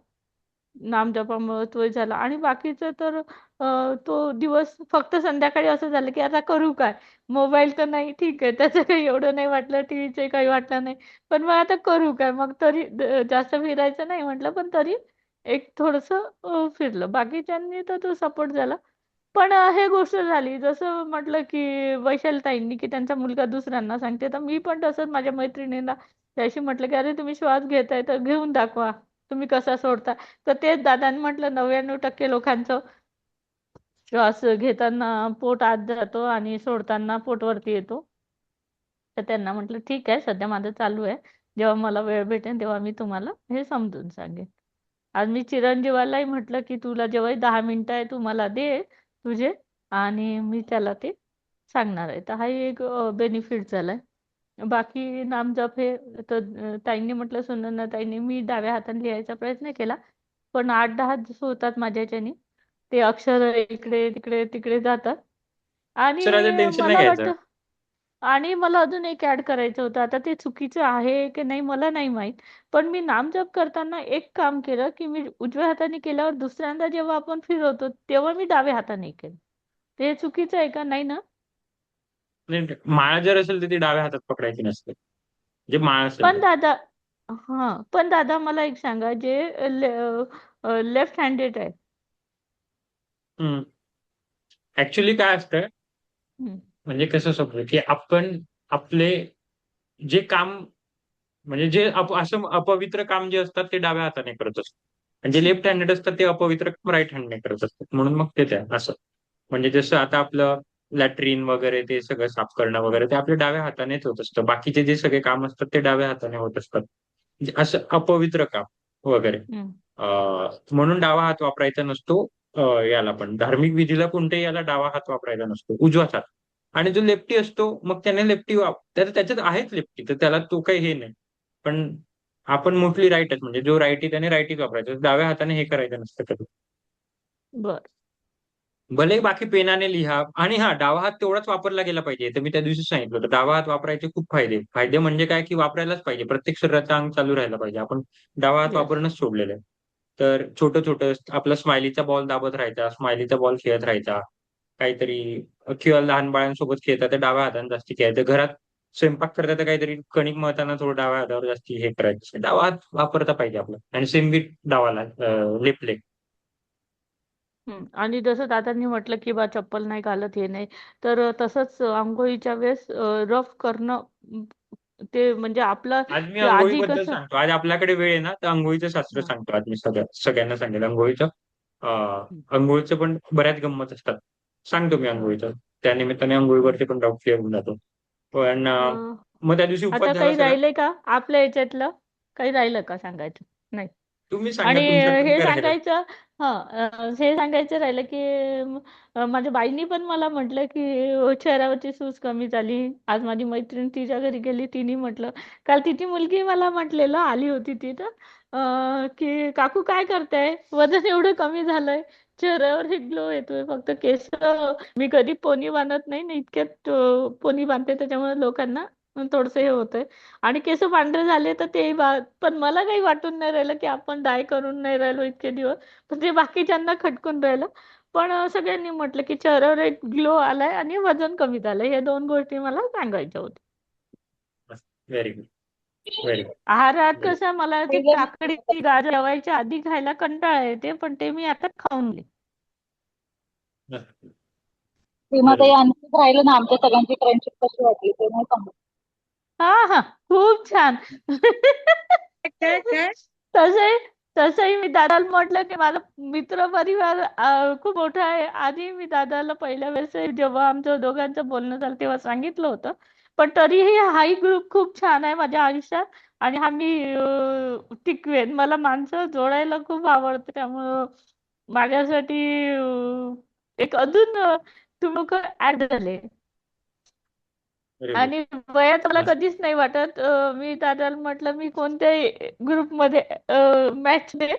नामजपामुळे तोही झाला आणि बाकीचं तर तो दिवस फक्त संध्याकाळी असं झालं, की आता करू काय? मोबाईल तर नाही, ठीक आहे. त्याचं काही एवढं नाही वाटलं, टीव्हीचं काही वाटलं नाही. पण मग आता करू काय? मग तरी जास्त फिरायचं नाही म्हटलं, पण तरी एक थोडंसं फिरलं. बाकीच्यांनी तर तो सपोर्ट झाला. पण हे गोष्ट झाली जसं म्हटलं, की वैशालीताईंनी, की त्यांचा मुलगा दुसऱ्यांना सांगते. तर मी पण तसंच माझ्या मैत्रिणीला त्याशी म्हटलं, की "अरे तुम्ही श्वास घेताय तर घेऊन दाखवा. तुम्ही कसा सोडता?" तर तेच दादांनी म्हटलं 99% लोकांचं श्वास घेताना पोट आत जातो आणि सोडताना पोट वरती येतो. तर त्यांना म्हटलं, "ठीक आहे, सध्या माझं चालू आहे. जेव्हा मला वेळ भेटेल तेव्हा मी तुम्हाला हे समजून सांगेन." आज मी चिरंजीवालाही म्हटलं, की "तुला जेव्हाही 10 मिनिटं आहे तू मला दे तुझे आणि मी त्याला ते सांगणार आहे." तर हाही एक बेनिफिट झालाय. बाकी नामजप हे तर ताईंनी म्हटलं, सुनंदा ताईंनी, मी डाव्या हाताने लिहायचा प्रयत्न केला. पण 8-10 जसं होतात माझ्या ह्याच्यानी. ते अक्षर इकडे, तिकडे, तिकडे जातात अक्षराचं आणि टेन्शन नाही मला घ्यायचं. वाटतं आणि मला अजून एक ॲड करायचं होतं. आता ते चुकीचं आहे की नाही मला नाही माहीत. पण मी नामजप करताना एक काम केलं, की मी उजव्या हाताने केल्यावर दुसऱ्यांदा जेव्हा आपण फिरवतो, तेव्हा मी डाव्या हाताने केलं. ते चुकीचं आहे का? नाही ना? नाही, माळा जर असेल तर ती डाव्या हातात पकडायची नसते. जे माळ असेल पण ते. दादा पण दादा मला एक सांगा, जे लेफ्ट हँडेड आहे. हं. ॲक्चुअली काय असतं, हं, म्हणजे कसं समजू, की आपण आपले जे काम, म्हणजे जे असं अपवित्र काम जे असतात ते डाव्या हाताने करत असतो. आणि जे हं, लेफ्ट हँडेड असतात ते अपवित्र काम राईट हँडने करत असतात. म्हणून मग ते त्या असं. म्हणजे जसं आता आपलं लॅट्रिन वगैरे ते सगळं साफ करणं वगैरे ते आपल्या डाव्या हातानेच होत असतं. बाकीचे जे सगळे काम असतात ते डाव्या हाताने होत असतात. म्हणजे असं अपवित्र काम वगैरे. हं. म्हणून डावा हात वापरायचा नसतो. याला पण धार्मिक विधीला कोणत्याही याला डावा हात वापरायचा नसतो, उजवाच हात. आणि जो लेफ्टी असतो मग त्याने लेफ्टी त्याच्यात आहेच लेफ्टी, तर त्याला तो काही हे नाही. पण आपण मोस्टली राईटच, म्हणजे जो राईटी त्याने राईटीच वापरायचा. डाव्या हाताने हे करायचं नसतं कधी. बरं. भले बाकी पेनाने लिहा आणि हा डावा हात तेवढाच वापरला गेला पाहिजे. तर मी त्या दिवशी सांगितलं होतं, डावा हात वापरायचे खूप फायदे. फायदे म्हणजे काय, की वापरायलाच पाहिजे. प्रत्येक शरीराचा अंग चालू राहायला पाहिजे. आपण डावा हात येस. वापरणंच सोडलेलं आहे. तर छोटं-छोटं आपला स्माइलीचा बॉल दाबत राहायचा, स्माइलीचा बॉल खेळत राहायचा. काहीतरी किंवा लहान बाळांसोबत खेळतात तर डाव्या हाताने जास्ती खेळायचं. घरात स्वयंपाक करता तर काहीतरी कणिक मळताना थोडं डाव्या हातावर जास्ती हे करायचं. डावा हात वापरता पाहिजे आपला आणि सेम विथ डावा लेफ्ट लेग. आणि जसं दादांनी म्हटलं, की बा चप्पल नाही घालत, हे नाही. तर तसंच अंघोळीच्या वेळेस रफ करणं ते म्हणजे आपलं आज मी ते आधी अंघोळीबद्दल कसं सांगतो. आज आपल्याकडे वेळ आहे ना, तर अंघोळीचं शास्त्र हां. सांगतो. आज मी सगळ्यांना सांगेल अंघोळीचं. हं. अंघोळीचं पण बऱ्याच गंमत असतात. सांगतो मी बरं. अंघोळीचं. त्यानिमित्ताने हं. अंघोळीवरती पण डाऊट क्लिअर होऊन जातो. पण अ, मग त्या दिवशी उपवास आता झाला काही सगळा. राहिलंय का आपल्या ह्याच्यातलं? काही राहिलं का सांगायचं? नाही. तुम्ही सांगा आणि तुमच्याकडून हे काय राहिलं. सांगायचं हे सांगायचं राहिलं, की माझ्या बाईंनी पण मला म्हटलं, की चेहऱ्यावरची सूज कमी झाली. आज माझी मैत्रीण तिच्या घरी गेली. तिने म्हटलं काल तिची मुलगी मला म्हटलेलं, आली होती ती तर की "काकू काय करताय? वजन एवढं कमी झालंय. चेहऱ्यावर एक ग्लो येतोय. फक्त केस मी कधी पोनी बांधत नाही ना, इतक्यात पोनी बांधते त्याच्यामुळे लोकांना थोडस हे होतंय. आणि केस पांढरे झाले तर ते पण मला काही वाटून नाही राहिलं की आपण डाय करून नाही राहिलो इतके दिवस, पण ते बाकीच्यांना खटकून राहिलं. पण सगळ्यांनी म्हटलं की चेहऱ्यावर एक ग्लो आलाय आणि वजन कमी झालंय. हे 2 गोष्टी मला सांगायच्या होत्या. व्हेरी गुड, व्हेरी आहारात गुड. कसं मला ते काकडी गाजर जेवायच्या आधी खायला कंटाळा येते, पण ते मी आता खाऊन घे. सीमाताई, आणखी राहिलं ना, आमच्या सगळ्यांची फ्रेंडशिप कशी वाटली ते नाही सांगू. हा हा, खूप छान. काय काय तसंही तसंही मी दादाला म्हटलं की माझा मित्र परिवार खूप मोठा आहे. आधी मी दादाला पहिल्या वेळेस जेव्हा आमचं दोघांचं बोलणं झालं तेव्हा सांगितलं होतं. पण तरीही हाही ग्रुप खूप छान आहे माझ्या आयुष्यात आणि हा मी टिकवेन. मला माणसं जोडायला खूप आवडतं, त्यामुळं माझ्यासाठी एक अजून तुम्ही लोक ऍड झाले. Very good. आणि वयात मला मस्त. कधीच नाही वाटत. मी दादाला म्हटलं मी कोणत्याही ग्रुपमध्ये मॅच दे,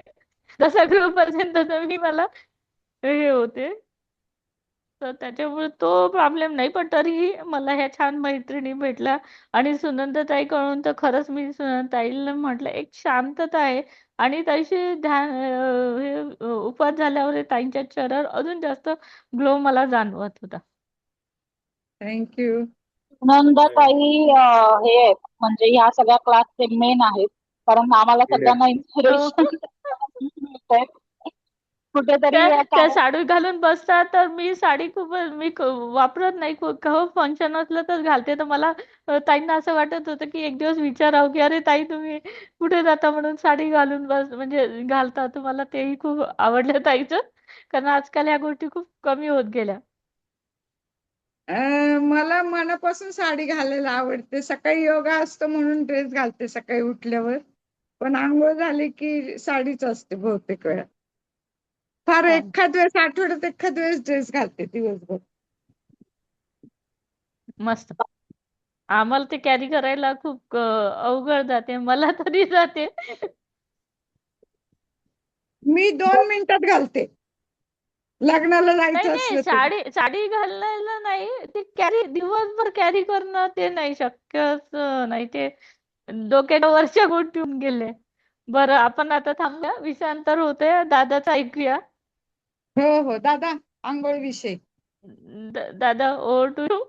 जसा ग्रुप असेल तसं मी मला हे होते. तर त्याच्यामुळे तो प्रॉब्लेम नाही. पण तरीही मला ह्या छान मैत्रिणी भेटल्या आणि सुनंदाताई कळून तर खरंच मी ताईला म्हटलं एक शांतता आहे आणि तशी ध्यान उपवास झाल्यावर ताईंच्या चेहऱ्यावर अजून जास्त ग्लो मला जाणवत होता. थँक्यू. नंदाताई हे आहेत, म्हणजे ह्या सगळ्या क्लासचे मेन आहेत, कारण आम्हाला सगळ्यांना इन्स्पिरेशन मिळतंय कुठेतरी त्या साडी घालून बसतात तर मी साडी वापरत नाही. केव्हा फंक्शन असलं तर घालते. तर मला ताईंना असं वाटत होतं की एक दिवस विचारावं की अरे ताई तुम्ही कुठे जाता म्हणून साडी घालून म्हणजे घालता. तर मला तेही खूप आवडलं ताईचं, कारण आजकाल ह्या गोष्टी खूप कमी होत गेल्या. मला मनापासून साडी घालायला आवडते. सकाळी योगा असतो म्हणून ड्रेस घालते सकाळी उठल्यावर, पण आंघोळ झाली की साडीच असते बहुतेक वेळा. फार छान. एखाद वेळेस आठवड्यात एखाद वेळेस ड्रेस घालते दिवसभर. मस्त. आम्हाला ते कॅरी करायला खूप अवघड जाते. मला तरी जाते. मी 2 मिनिटात घालते लग्नाला नाही जायचं नाही, असलं तरी. साडी घालायला नाही, ते दिवसभर कॅरी करणं ते नाही शक्यच नाही. ते डोक्याच्या वरच्या गोष्टी होऊन गेले. बरं, आपण आता थांबूया, विषयांतर होतंय. दादाचं ऐकूया. हो हो दादा, आंघोळ विषय. दादा, ओव्हर टू यू.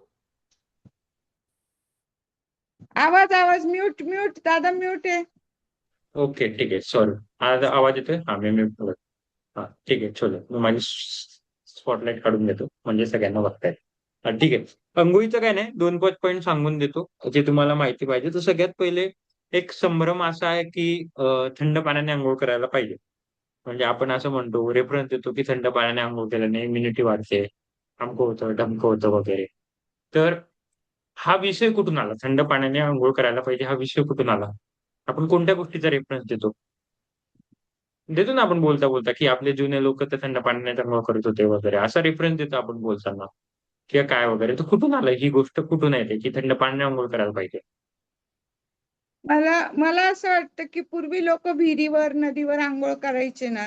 आवाज म्यूट म्यूट दादा, म्यूट आहे. ओके, ठीक आहे. सॉरी. आज आवाज येतोय? हा, मी बोलत. हा, ठीक आहे. चलो, मी माझी स्पॉटलाइट काढून देतो म्हणजे सगळ्यांना बघता येईल. हा, ठीक आहे. अंघोळीचं काय नाही, 2-5 पॉईंट सांगून देतो जे तुम्हाला माहिती पाहिजे. तर सगळ्यात पहिले एक संभ्रम असा आहे की थंड पाण्याने अंघोळ करायला पाहिजे. म्हणजे आपण असं म्हणतो, रेफरन्स देतो की थंड पाण्याने अंघोळ केल्याने इम्युनिटी वाढते, अमकं होतं ढमकं होतं वगैरे. तर हा विषय कुठून आला? थंड पाण्याने अंघोळ करायला पाहिजे हा विषय कुठून आला? आपण कोणत्या गोष्टीचा रेफरन्स देतो? देतो ना आपण बोलता बोलता की आपले जुने लोक तर थंड पाण्याने अंघोळ करत होते वगैरे, असा रेफरन्स देतो आपण बोलताना किंवा काय वगैरे. तर कुठून आलं, ही गोष्ट कुठून येते की थंड पाण्याने अंघोळ करायला पाहिजे? मला असं वाटतं की पूर्वी लोक विहिरीवर नदीवर आंघोळ करायचे ना,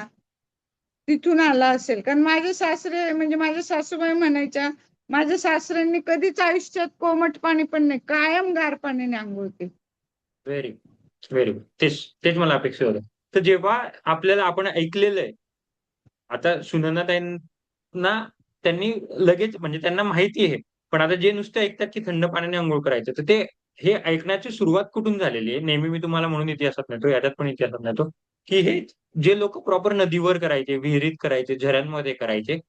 तिथून आला असेल. कारण माझे सासरे म्हणजे माझ्या सासूबाई म्हणायच्या, माझ्या सासऱ्यांनी कधीच आयुष्यात कोमट पाणी पण नाही, कायम गार पाण्याने आंघोळ केली. Very very good. तेच तेच मला अपेक्षित होतं. तर जेव्हा आपल्याला आपण ऐकलेलं आहे, आता सुनंदाताईंना त्यांनी लगेच म्हणजे त्यांना माहिती आहे. पण आता जे नुसते ऐकतात की थंड पाण्याने अंघोळ करायचं, तर ते हे ऐकण्याची सुरुवात कुठून झालेली आहे? नेहमी मी तुम्हाला म्हणून इतिहासात नेतो, याच्यात पण इतिहासात नेतो, की हे जे लोक प्रॉपर नदीवर करायचे, विहिरीत करायचे, झऱ्यांमध्ये करायचे,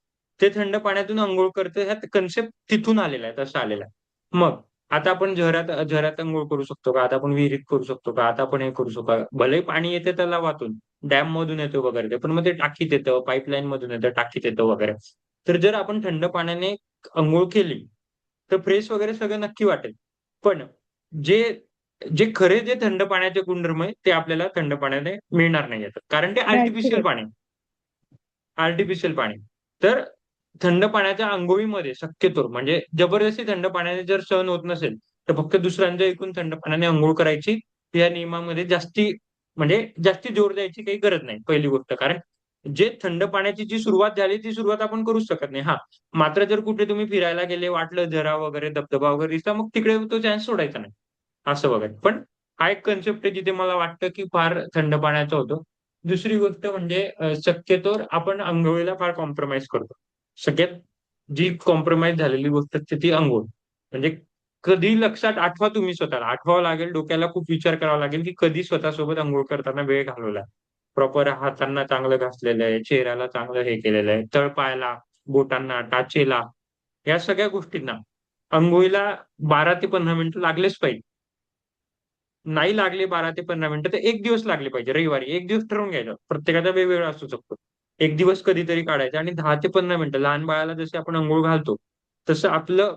ते थंड पाण्यातून अंघोळ करते, ह्या कन्सेप्ट तिथून आलेला आहे, तसा आलेला आहे. मग आता आपण झऱ्यात अंघोळ करू शकतो का? आता आपण विहिरीत करू शकतो का? आता आपण हे करू शकतो का? भलेही पाणी येते तलावातून, डॅम मधून येतो वगैरे ते, पण मग ते टाकीत येतं, पाईपलाईन मधून येतं, टाकीत येतं वगैरे. तर जर आपण थंड पाण्याने अंघोळ केली तर फ्रेश वगैरे सगळं नक्की वाटेल. पण जे जे खरे जे थंड पाण्याचे गुणधर्म आहे ते आपल्याला थंड पाण्याने मिळणार नाही आहेत, कारण ते आर्टिफिशियल Natural. पाणी आर्टिफिशियल पाणी. तर थंड पाण्याच्या अंघोळीमध्ये शक्यतो म्हणजे जबरदस्ती थंड पाण्याने जर सहन होत नसेल, तर फक्त दुसऱ्यांचं ऐकून थंड पाण्याने अंघोळ करायची, या नियमामध्ये जास्ती जोर द्यायची काही गरज नाही, पहिली गोष्ट. कारण जे थंड पाण्याची जी सुरुवात झाली, ती सुरुवात आपण करूच शकत नाही. हां, मात्र जर कुठे तुम्ही फिरायला गेले, वाटलं झरा वगैरे, धबधबा वगैरे दिसला, मग तिकडे तो चान्स सोडायचा नाही. असं बघायचं. पण हा एक कन्सेप्ट आहे जिथे मला वाटतं की फार थंड पाण्याचा होतो. दुसरी गोष्ट म्हणजे शक्यतोवर आपण अंघोळीला फार कॉम्प्रोमाइज करतो. सगळ्यात जी कॉम्प्रोमाइज झालेली गोष्ट असते ती अंघोळ. म्हणजे कधी लक्षात आठवा तुम्ही स्वतःला. आठवावं लागेल, डोक्याला खूप विचार करावा लागेल की कधी स्वतःसोबत अंघोळ करताना वेळ घालवला. प्रॉपर हातांना चांगलं घासलेलं आहे, चेहऱ्याला चांगलं हे केलेलं आहे, तळपायाला, बोटांना, टाचेला, या सगळ्या गोष्टींना अंघोळीला 12 ते 15 मिनिटं लागलेच पाहिजे. नाही लागले 12 ते 15 मिनिटं तर एक दिवस लागले पाहिजे. रविवारी एक दिवस ठरवून घ्यायचा. प्रत्येकाचा वेगवेगळा असू शकतो. एक दिवस कधीतरी काढायचा आणि 10 ते 15 मिनिटं लहान बाळाला जसे आपण अंघोळ घालतो, तसं आपलं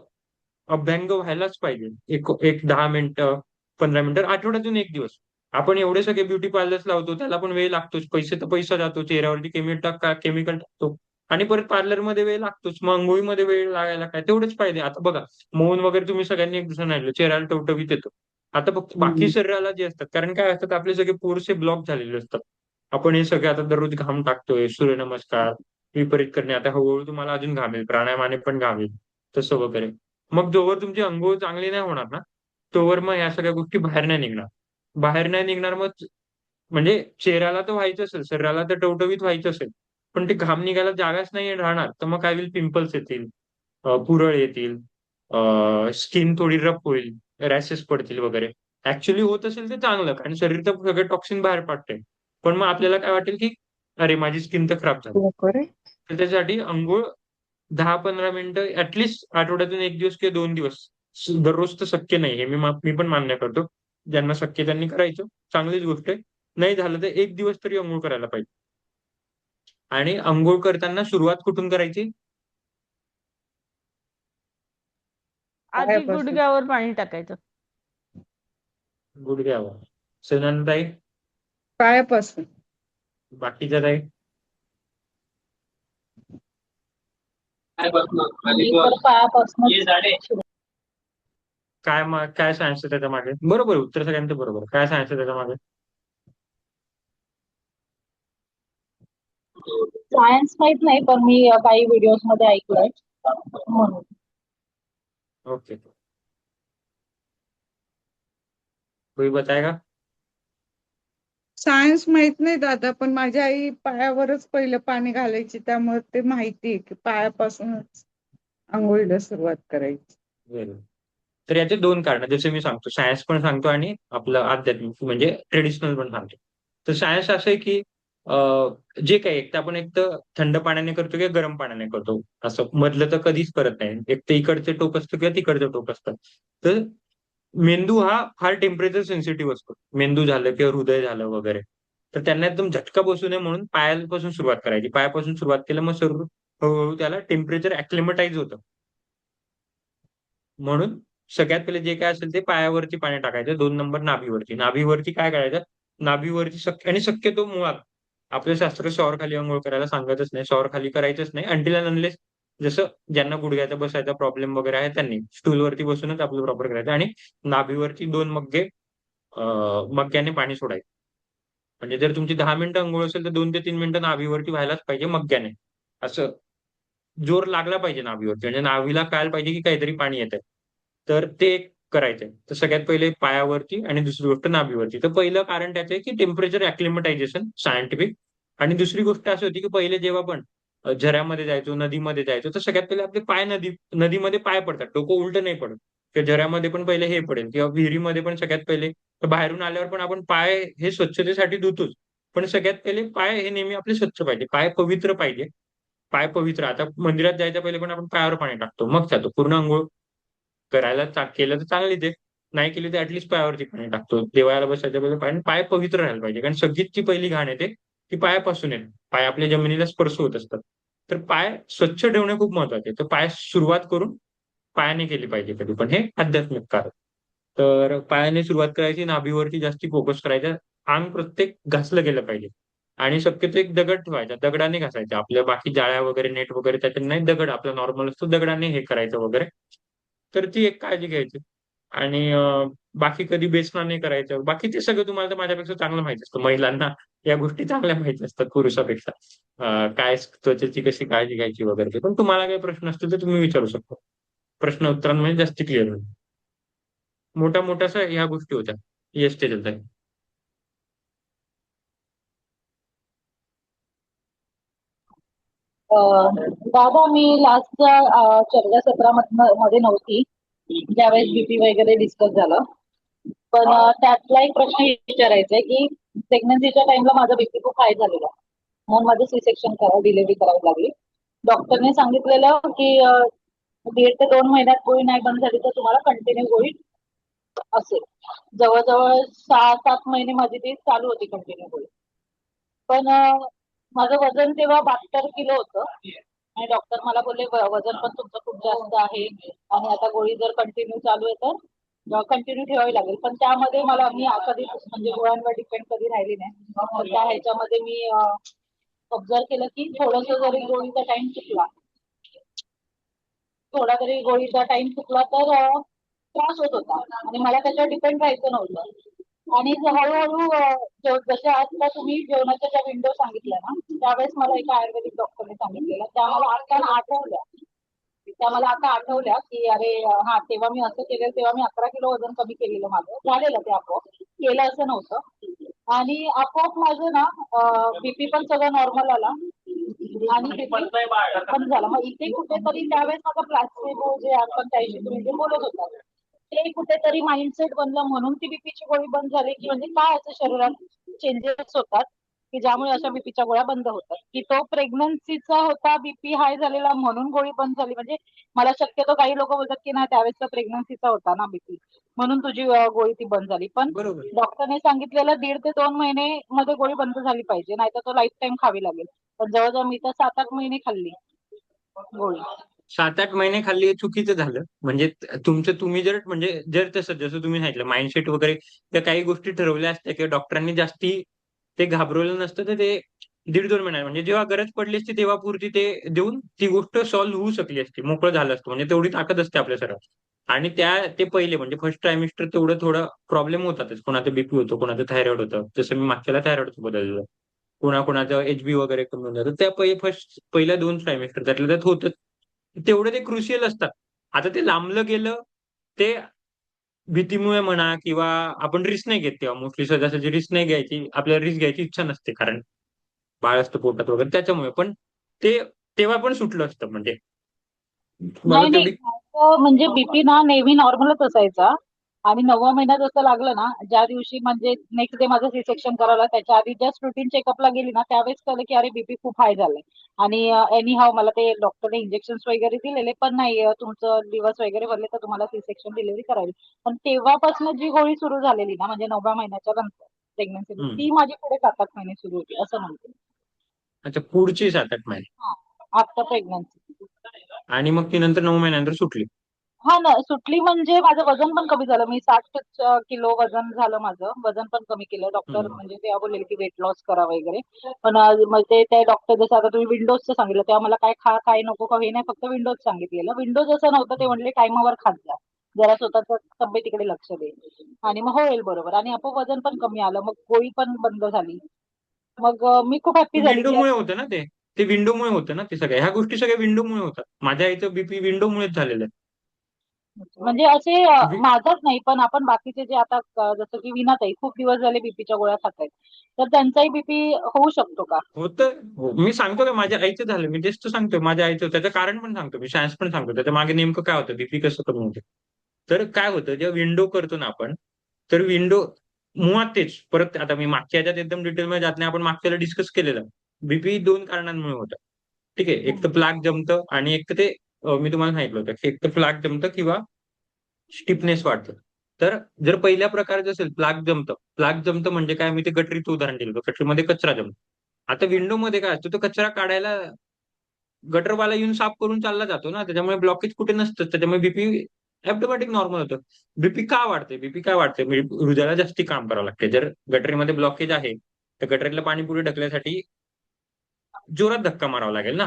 अभ्यंग व्हायलाच पाहिजे. एक एक 10 मिनिटं, 15 मिनिटं, आठवड्यातून एक दिवस. आपण एवढे सगळे ब्युटी पार्लर्स लावतो, त्याला पण वेळ लागतोच. पैसे तर पैसा जातो. चेहऱ्यावरती केमिकल टाकतो आणि परत पार्लरमध्ये वेळ लागतोच. मग अंघोळीमध्ये वेळ लागायला काय तेवढेच फायदे. आता बघा, मौन वगैरे तुम्ही सगळ्यांनी एक दिवसानं आणलं, चेहऱ्याला टवटवीत येतो. आता फक्त बाकी शरीराला जे असतात, कारण काय असतात, आपले सगळे पोर्स हे ब्लॉक झालेले असतात. आपण हे सगळे आता दररोज घाम टाकतोय, सूर्यनमस्कार विपरीत करणे, आता हळूहळू तुम्हाला अजून घाम येईल, प्राणायामाने पण घाम येईल, तसं वगैरे. मग जोवर तुमची अंघोळ चांगली नाही होणार ना, तोवर मग ह्या सगळ्या गोष्टी बाहेर नाही निघणार. बाहेर नाही निघणार मग म्हणजे चेहऱ्याला तर व्हायचं असेल, शरीराला तर टवटवीत व्हायचं असेल, पण ते घाम निघायला जागाच नाही राहणार, तर मग काय होईल, पिंपल्स येतील, पुरळ येतील, स्किन थोडी रफ होईल, रॅशेस पडतील वगैरे. ऍक्च्युली होत असेल ते चांगलं, कारण शरीर तर सगळं टॉक्सिन बाहेर पाडते. पण मग आपल्याला काय वाटेल की अरे माझी स्किन तर खराब झाली. तर त्यासाठी अंघोळ 10-15 मिनिटं ऍटलिस्ट आठवड्यातून एक दिवस किंवा 2 दिवस. दररोज तर शक्य नाही, हे मी पण मान्य करतो. ज्यांना शक्य त्यांनी करायचं, चांगलीच गोष्ट आहे. नाही झालं तर एक दिवस तरी अंघोळ करायला पाहिजे. आणि अंघोळ करताना सुरुवात कुठून करायची? आधी पायापासून. गुडघ्यावर पाणी टाकायचं. गुडघ्यावर. सुनंदाताई, पायापासून. बाकीच्या ताई? मी तर पायापासून काय सायन्स आहे त्याच्या मागे? बरोबर आहे, उत्तर सगळ्यांचं बरोबर. काय सायन्स आहे त्याच्या मागे? सायन्स माहित नाही, पण मी काही व्हिडिओज मध्ये ऐकलंय म्हणून. ओके, कोई बताएगा? सायन्स माहित नाही दादा, पण माझी आई पायावरच पहिलं पाणी घालायची, त्यामुळे ते माहिती आहे की पायापासूनच आंघोळीला सुरुवात करायची. Very good. तर याचे दोन कारण, जसे मी सांगतो, सायन्स पण सांगतो आणि आपलं आध्यात्मिक म्हणजे ट्रेडिशनल पण सांगतो. तर सायन्स असं आहे की जे काही एक तर आपण एक तर थंड पाण्याने करतो किंवा गरम पाण्याने करतो, असं मधलं तर कधीच करत नाही. एक तर इकडचे टोक असतं किंवा तिकडचं टोक असतं. तर मेंदू हा फार टेम्परेचर सेन्सिटिव्ह असतो. मेंदू झालं किंवा हृदय झालं वगैरे. तर त्यांना एकदम झटका बसू नये म्हणून पायापासून सुरुवात करायची. पायापासून सुरुवात केलं मग सर्व हळूहळू त्याला टेम्परेचर ऍक्लिमेटाईज होतं. म्हणून सगळ्यात पहिले जे काय असेल ते पायावरती पाणी टाकायचं. 2 नंबर नाभीवरती. नाभीवरती काय करायचं? नाभीवरती आणि शक्यतो मुळात आपलं शास्त्र शॉवर खाली अंघोळ करायला सांगतच नाही. शॉवर खाली करायचंच नाही अंटिल अँड अनलेस जसं ज्यांना गुडघ्याचा बसायचा प्रॉब्लेम वगैरे आहे त्यांनी स्टूलवरती बसूनच आपलं प्रॉपर करायचं आणि नाभीवरती 2 मग्गे मग्ग्याने पाणी सोडायचं. म्हणजे जर तुमची 10 मिनिटं अंघोळ असेल तर 2 ते 3 मिनिटं नाभीवरती व्हायलाच पाहिजे मग्ग्याने. असं जोर लागला पाहिजे नाभीवरती, म्हणजे नाभीला कळायला पाहिजे की काहीतरी पाणी येतंय. तर ते एक करायचंय. तर सगळ्यात पहिले पायावरती आणि दुसरी गोष्ट नाभीवरती. तर पहिलं कारण त्याचं आहे की टेम्परेचर अॅक्लिमेटायझेशन सायंटिफिक. आणि दुसरी गोष्ट अशी होती की पहिले जेव्हा आपण झऱ्यामध्ये जायचो, नदीमध्ये जायचो, तर सगळ्यात पहिले आपले पाय नदीमध्ये पाय पडतात. डोकं उलटं नाही पडत. किंवा झऱ्यामध्ये पण पहिले हे पडेल किंवा विहिरीमध्ये पण सगळ्यात पहिले. तर बाहेरून आल्यावर पण आपण पाय हे स्वच्छतेसाठी धुतोच. पण सगळ्यात पहिले पाय हे नेहमी आपले स्वच्छ पाहिजे. पाय पवित्र पाहिजे. पाय पवित्र. आता मंदिरात जायच्या पहिले पण आपण पायावर पाणी टाकतो, मग जातो. पूर्ण अंघोळ करायला केलं तर चांगलीच आहे. नाही केली तर ऍटलीस्ट पायावरती पाणी टाकतो. देवाला बसायच्या पहिले पाय पवित्र राहायला पाहिजे. कारण सगळीच जी पहिली घाण येते ती पायापासून येते. पाय आपल्या जमिनीला स्पर्श होत असतात. तर पाय स्वच्छ ठेवणे खूप महत्वाचे. तर पाय सुरुवात करून पायाने केली पाहिजे कधी पण, हे आध्यात्मिक कारण. तर पायाने सुरुवात करायची, नाभीवरती जास्ती फोकस करायचा. अंग प्रत्येक घासलं गेलं पाहिजे. आणि शक्यतो एक दगड ठेवायचा, दगडाने घासायचा. आपल्या बाकी जाळ्या वगैरे नेट वगैरे त्याच्यात नाही, दगड आपला नॉर्मल असतो दगडाने हे करायचं वगैरे. तर ती एक काळजी घ्यायची. आणि बाकी कधी बेसनाने करायचं. बाकी ते सगळं तुम्हाला तर माझ्यापेक्षा चांगलं माहिती असतं. महिलांना या गोष्टी चांगल्या माहिती असतात पुरुषापेक्षा. काय त्वचेची कशी काळजी घ्यायची वगैरे ते. पण तुम्हाला काही प्रश्न असतील तर तुम्ही विचारू शकता. प्रश्न उत्तरांमध्ये जास्त क्लिअर होईल. मोठ्या मोठ्याशा ह्या गोष्टी होत्या EST च्या. दादा मी लास्टच्या चर्चासत्रामध्ये नव्हती ज्यावेळेस बीपी वगैरे डिस्कस झालं. पण त्यातला एक प्रश्न विचारायचा आहे की प्रेग्नन्सीच्या टाइमला माझा बीपी खूप हाय झालेला, म्हणून माझं सी सेक्शन डिलिव्हरी करावी लागली. डॉक्टरने सांगितलेलं की 1.5 ते 2 महिन्यात गोळी नाही बंद झाली तर तुम्हाला कंटिन्यू गोळी असेल. जवळजवळ 6-7 महिने माझी ती चालू होती कंटिन्यू गोळी. पण माझं वजन तेव्हा 72 किलो होतं आणि डॉक्टर मला बोलले वजन पण तुमचं खूप जास्त आहे आणि आता गोळी जर कंटिन्यू चालू आहे तर कंटिन्यू ठेवावी लागेल. पण त्यामध्ये मला मी कधी म्हणजे गोळ्यांवर डिपेंड कधी राहिली नाही. तर त्या ह्याच्यामध्ये मी ऑब्झर्व केलं की थोडंसं जरी गोळीचा टाइम चुकला, थोडा तरी गोळीचा टाइम चुकला तर त्रास होत होता आणि मला त्याच्यावर डिपेंड राहायचं नव्हतं. आणि हळूहळू जशा आता तुम्ही जेवणाच्या ज्या विंडो सांगितल्या ना, त्यावेळेस मला एका आयुर्वेदिक डॉक्टरने सांगितलेलं, त्या मला आता आठवल्या की अरे हा तेव्हा मी असं केलं, तेव्हा मी 11 किलो वजन कमी केलेलं माझं झालेलं, ते आपोआप केलं असं नव्हतं. आणि आपोआप माझं ना बीपी पण सगळं नॉर्मल आला आणि बीपी पण झाला. मग इथे कुठेतरी त्यावेळेस माझा प्लास्टिको जे आपण त्याशी तुम्ही जे बोलत होता ते कुठेतरी माइंडसेट बनलं म्हणून ती बीपीची गोळी बंद झाली की म्हणजे काय असं शरीरात चेंजेस होतात की ज्यामुळे अशा बीपीच्या गोळ्या बंद होतात. की तो प्रेग्नन्सीचा होता बीपी हाय झालेला म्हणून गोळी बंद झाली. म्हणजे मला शक्यतो काही लोक बोलतात की नाही त्यावेळेस प्रेग्नन्सीचा होता ना बीपी म्हणून तुझी गोळी ती बंद झाली. पण बरोबर. डॉक्टरने सांगितलेलं 1.5 ते 2 महिने मध्ये गोळी बंद झाली पाहिजे, नाहीतर तो लाईफ टाइम खावी लागेल. पण जवळजवळ मी तर 7-8 महिने खाल्ली गोळी. 7-8 महिने खाल्ली हे चुकीचं झालं. म्हणजे तुमचं तुम्ही जर म्हणजे जर तसं जसं तुम्ही सांगितलं माइंडसेट वगैरे त्या काही गोष्टी ठरवल्या असत्या किंवा डॉक्टरांनी जास्ती ते घाबरवलं नसतं तर ते 1.5-2 महिन्यात म्हणजे जेव्हा गरज पडली असती तेव्हा पुरती ते देऊन ती गोष्ट सॉल्व्ह होऊ शकली असती, मोकळं झालं असतं. म्हणजे तेवढी ताकद असते आपल्या शरीरात. आणि ते पहिले म्हणजे फर्स्ट ट्रायमिस्टर तेवढं थोडं प्रॉब्लेम होतातच. कोणाचं बीपी होतो, कोणाचं थायरॉइड होतं. जसं मी मागच्याला थायरॉइडचं बदललं. कोणाकोणाचं HB वगैरे कमी होऊन जातं. त्या पहिल्या 2 ट्रायमिस्टर त्यातल्या त्यात होतच. तेवढं ते क्रुशियल असतात. आता ते लांबलं गेलं, ते भीतीमुळे म्हणा किंवा आपण रिस्क नाही घेत तेव्हा मोस्टली सहजासहजी रिस्क नाही घ्यायची. आपल्याला रिस्क घ्यायची इच्छा नसते कारण बाळ असतं पोटात वगैरे त्याच्यामुळे. पण ते तेव्हा पण सुटलं असतं म्हणजे मला नाही तेवढी माझं म्हणजे बीपी ना नेहमी नॉर्मलच असायचा आणि 9व्या महिन्यात जसं लागलं ना, ज्या दिवशी म्हणजे नेक्स्ट डे माझं सी सेक्शन करायला त्याच्या आधी जस्ट रुटीन चेकअपला गेली ना त्यावेळेस कळलं की अरे बीपी खूप हाय झालंय. आणि एनी हाव मला ते डॉक्टरने इंजेक्शन वगैरे दिलेले, पण नाही तुमचं दिवस वगैरे भरले तर तुम्हाला सी सेक्शन डिलिव्हरी करावी. पण तेव्हापासून जी गोळी सुरू झालेली ना म्हणजे 9व्या महिन्याच्या नंतर प्रेग्नन्सी हं. ती माझी पुढे 7-8 महिने सुरू होती असं म्हणते. अच्छा पुढची 7-8 महिने हा आफ्टर प्रेग्नन्सी. आणि मग ती नंतर 9 महिन्यानंतर सुटली. हा ना सुटली म्हणजे माझं वजन पण कमी झालं. मी 60 किलो वजन झालं माझं. वजन पण कमी केलं. डॉक्टर हं. म्हणजे तेव्हा बोलले की वेट लॉस करा वगैरे. पण मग ते डॉक्टर जसं आता तुम्ही विंडोजचं सांगितलं तेव्हा मला काय खा काय नको का हे नाही, फक्त विंडोज सांगितलेलं. विंडोज असं नव्हतं, ते म्हणले टाइमावर खात जा, जरा स्वतःच्या तब्येतीकडे लक्ष दे आणि मग होईल बरोबर. आणि आपोआप वजन पण कमी आलं, मग गोळी पण बंद झाली. मग मी खूप ते हॅप्पी झाली की विंडोमुळे होतं ना ते विंडोमुळे होतं ना ते सगळ्या ह्या गोष्टी सगळ्या विंडोमुळे होतात. माझ्या आईचं बीपी विंडोमुळेच झालेलं आहे. म्हणजे असे माझाच नाही पण आपण बाकीचे जे आता जसं की विनाताई खूप दिवस झाले बीपीच्या गोळ्या खात आहेत, तर त्यांचाही बीपी होऊ शकतो का? होतं हो. मी सांगतो का माझ्या आईचं झालं. मी जस्ट सांगतो माझ्या आईचं त्याचं कारण पण सांगतो. मी सायन्स पण सांगतो. त्याच्या मागे नेमकं काय होतं, बीपी कसं कमी होतं. तर काय होतं जेव्हा विंडो करतो ना आपण, तर विंडो मुळात तेच. परत आता मी मागच्या ह्याच्यात एकदम डिटेलमध्ये जात नाही. आपण मागच्याला डिस्कस केलेलं. बीपी 2 कारणांमुळे होतं. ठीक आहे. एक तर प्लाक जमतं आणि एक तर ते मी तुम्हाला सांगितलं होतं, की एक तर प्लाक जमतं किंवा स्टिफनेस वाढतं. तर जर पहिल्या प्रकारचं असेल प्लाक जमतं म्हणजे काय मी ते गटरीचं उदाहरण दिलं होतं. गटरीमध्ये कचरा जमतो. आता विंडोमध्ये काय असतं तो कचरा काढायला गटरवाला येऊन साफ करून चालला जातो ना, त्याच्यामुळे ब्लॉकेज कुठे नसतं. त्याच्यामुळे बीपी ऑटोमॅटिक नॉर्मल होतं. बीपी का वाढते? बीपी का वाढते? म्हणजे हृदयाला जास्ती काम करावं लागते. जर गटरीमध्ये ब्लॉकेज आहे, तर गटरीतलं पाणी पुढे ढकलण्यासाठी जोरात धक्का मारावा लागेल ना.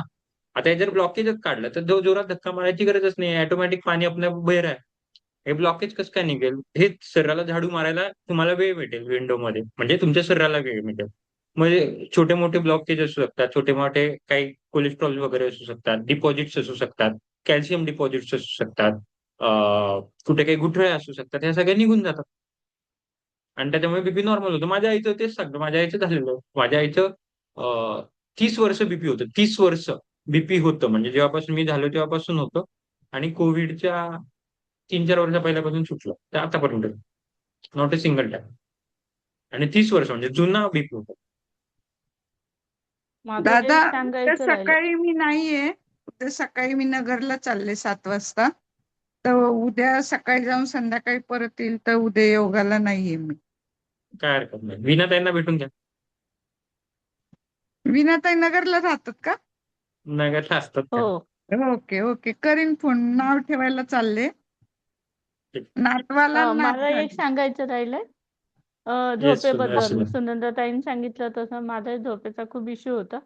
आता हे जर ब्लॉकेजच काढलं, तर जोरात धक्का मारायची गरजच नाही. ऑटोमॅटिक पाणी आपल्या बाहेर आहे. हे ब्लॉकेज कसं काय निघेल? हेच शरीराला झाडू मारायला तुम्हाला वेळ भेटेल विंडोमध्ये. म्हणजे तुमच्या शरीराला वेळ मिळेल. म्हणजे छोटे-मोठे ब्लॉकेज असू शकतात. छोटे-मोठे काही कोलेस्ट्रॉल वगैरे असू शकतात. डिपॉझिट्स असू शकतात. कॅल्शियम डिपॉझिट्स असू शकतात. कुठे काही गुठळे असू शकतात, ह्या सगळ्या निघून जातात आणि त्याच्यामुळे बीपी नॉर्मल होतो. माझ्या आईचं तेच सांगतो, माझ्या आईचं झालेलं. माझ्या आईचं 30 वर्ष बीपी होतं, 30 वर्ष बीपी होतं, म्हणजे जेव्हापासून मी झालो तेव्हापासून होतं आणि कोविडच्या 3-4 वर्ष पहिल्यापासून सुटलं ते आतापर्यंत, नॉट अ सिंगल टाइम. आणि 30 वर्ष म्हणजे जुना बीपी होता. माझं दादा एक उद्या सांगायचं राहिलं. सकाळी मी नाहीये. उद्या सकाळी मी नगरला चालले 7 वाजता. तर उद्या सकाळी जाऊन संध्याकाळी परत येईल. तर उद्या योगाला नाहीये मी. काय हरकत नाही, वीणाताईंना भेटून घ्या. विनाताई नगरला राहतात का? नगरला असतात त्या. हो. ओके ओके, करीन फोन. नाव ठेवायला चालले. ठीक. नातवाला मला एक नाही. सांगायचं राहिलंय येस झोपेबद्दल. सुनंदाताईंनी सांगितलं तसं माझा झोपेचा खूप इश्यू होता.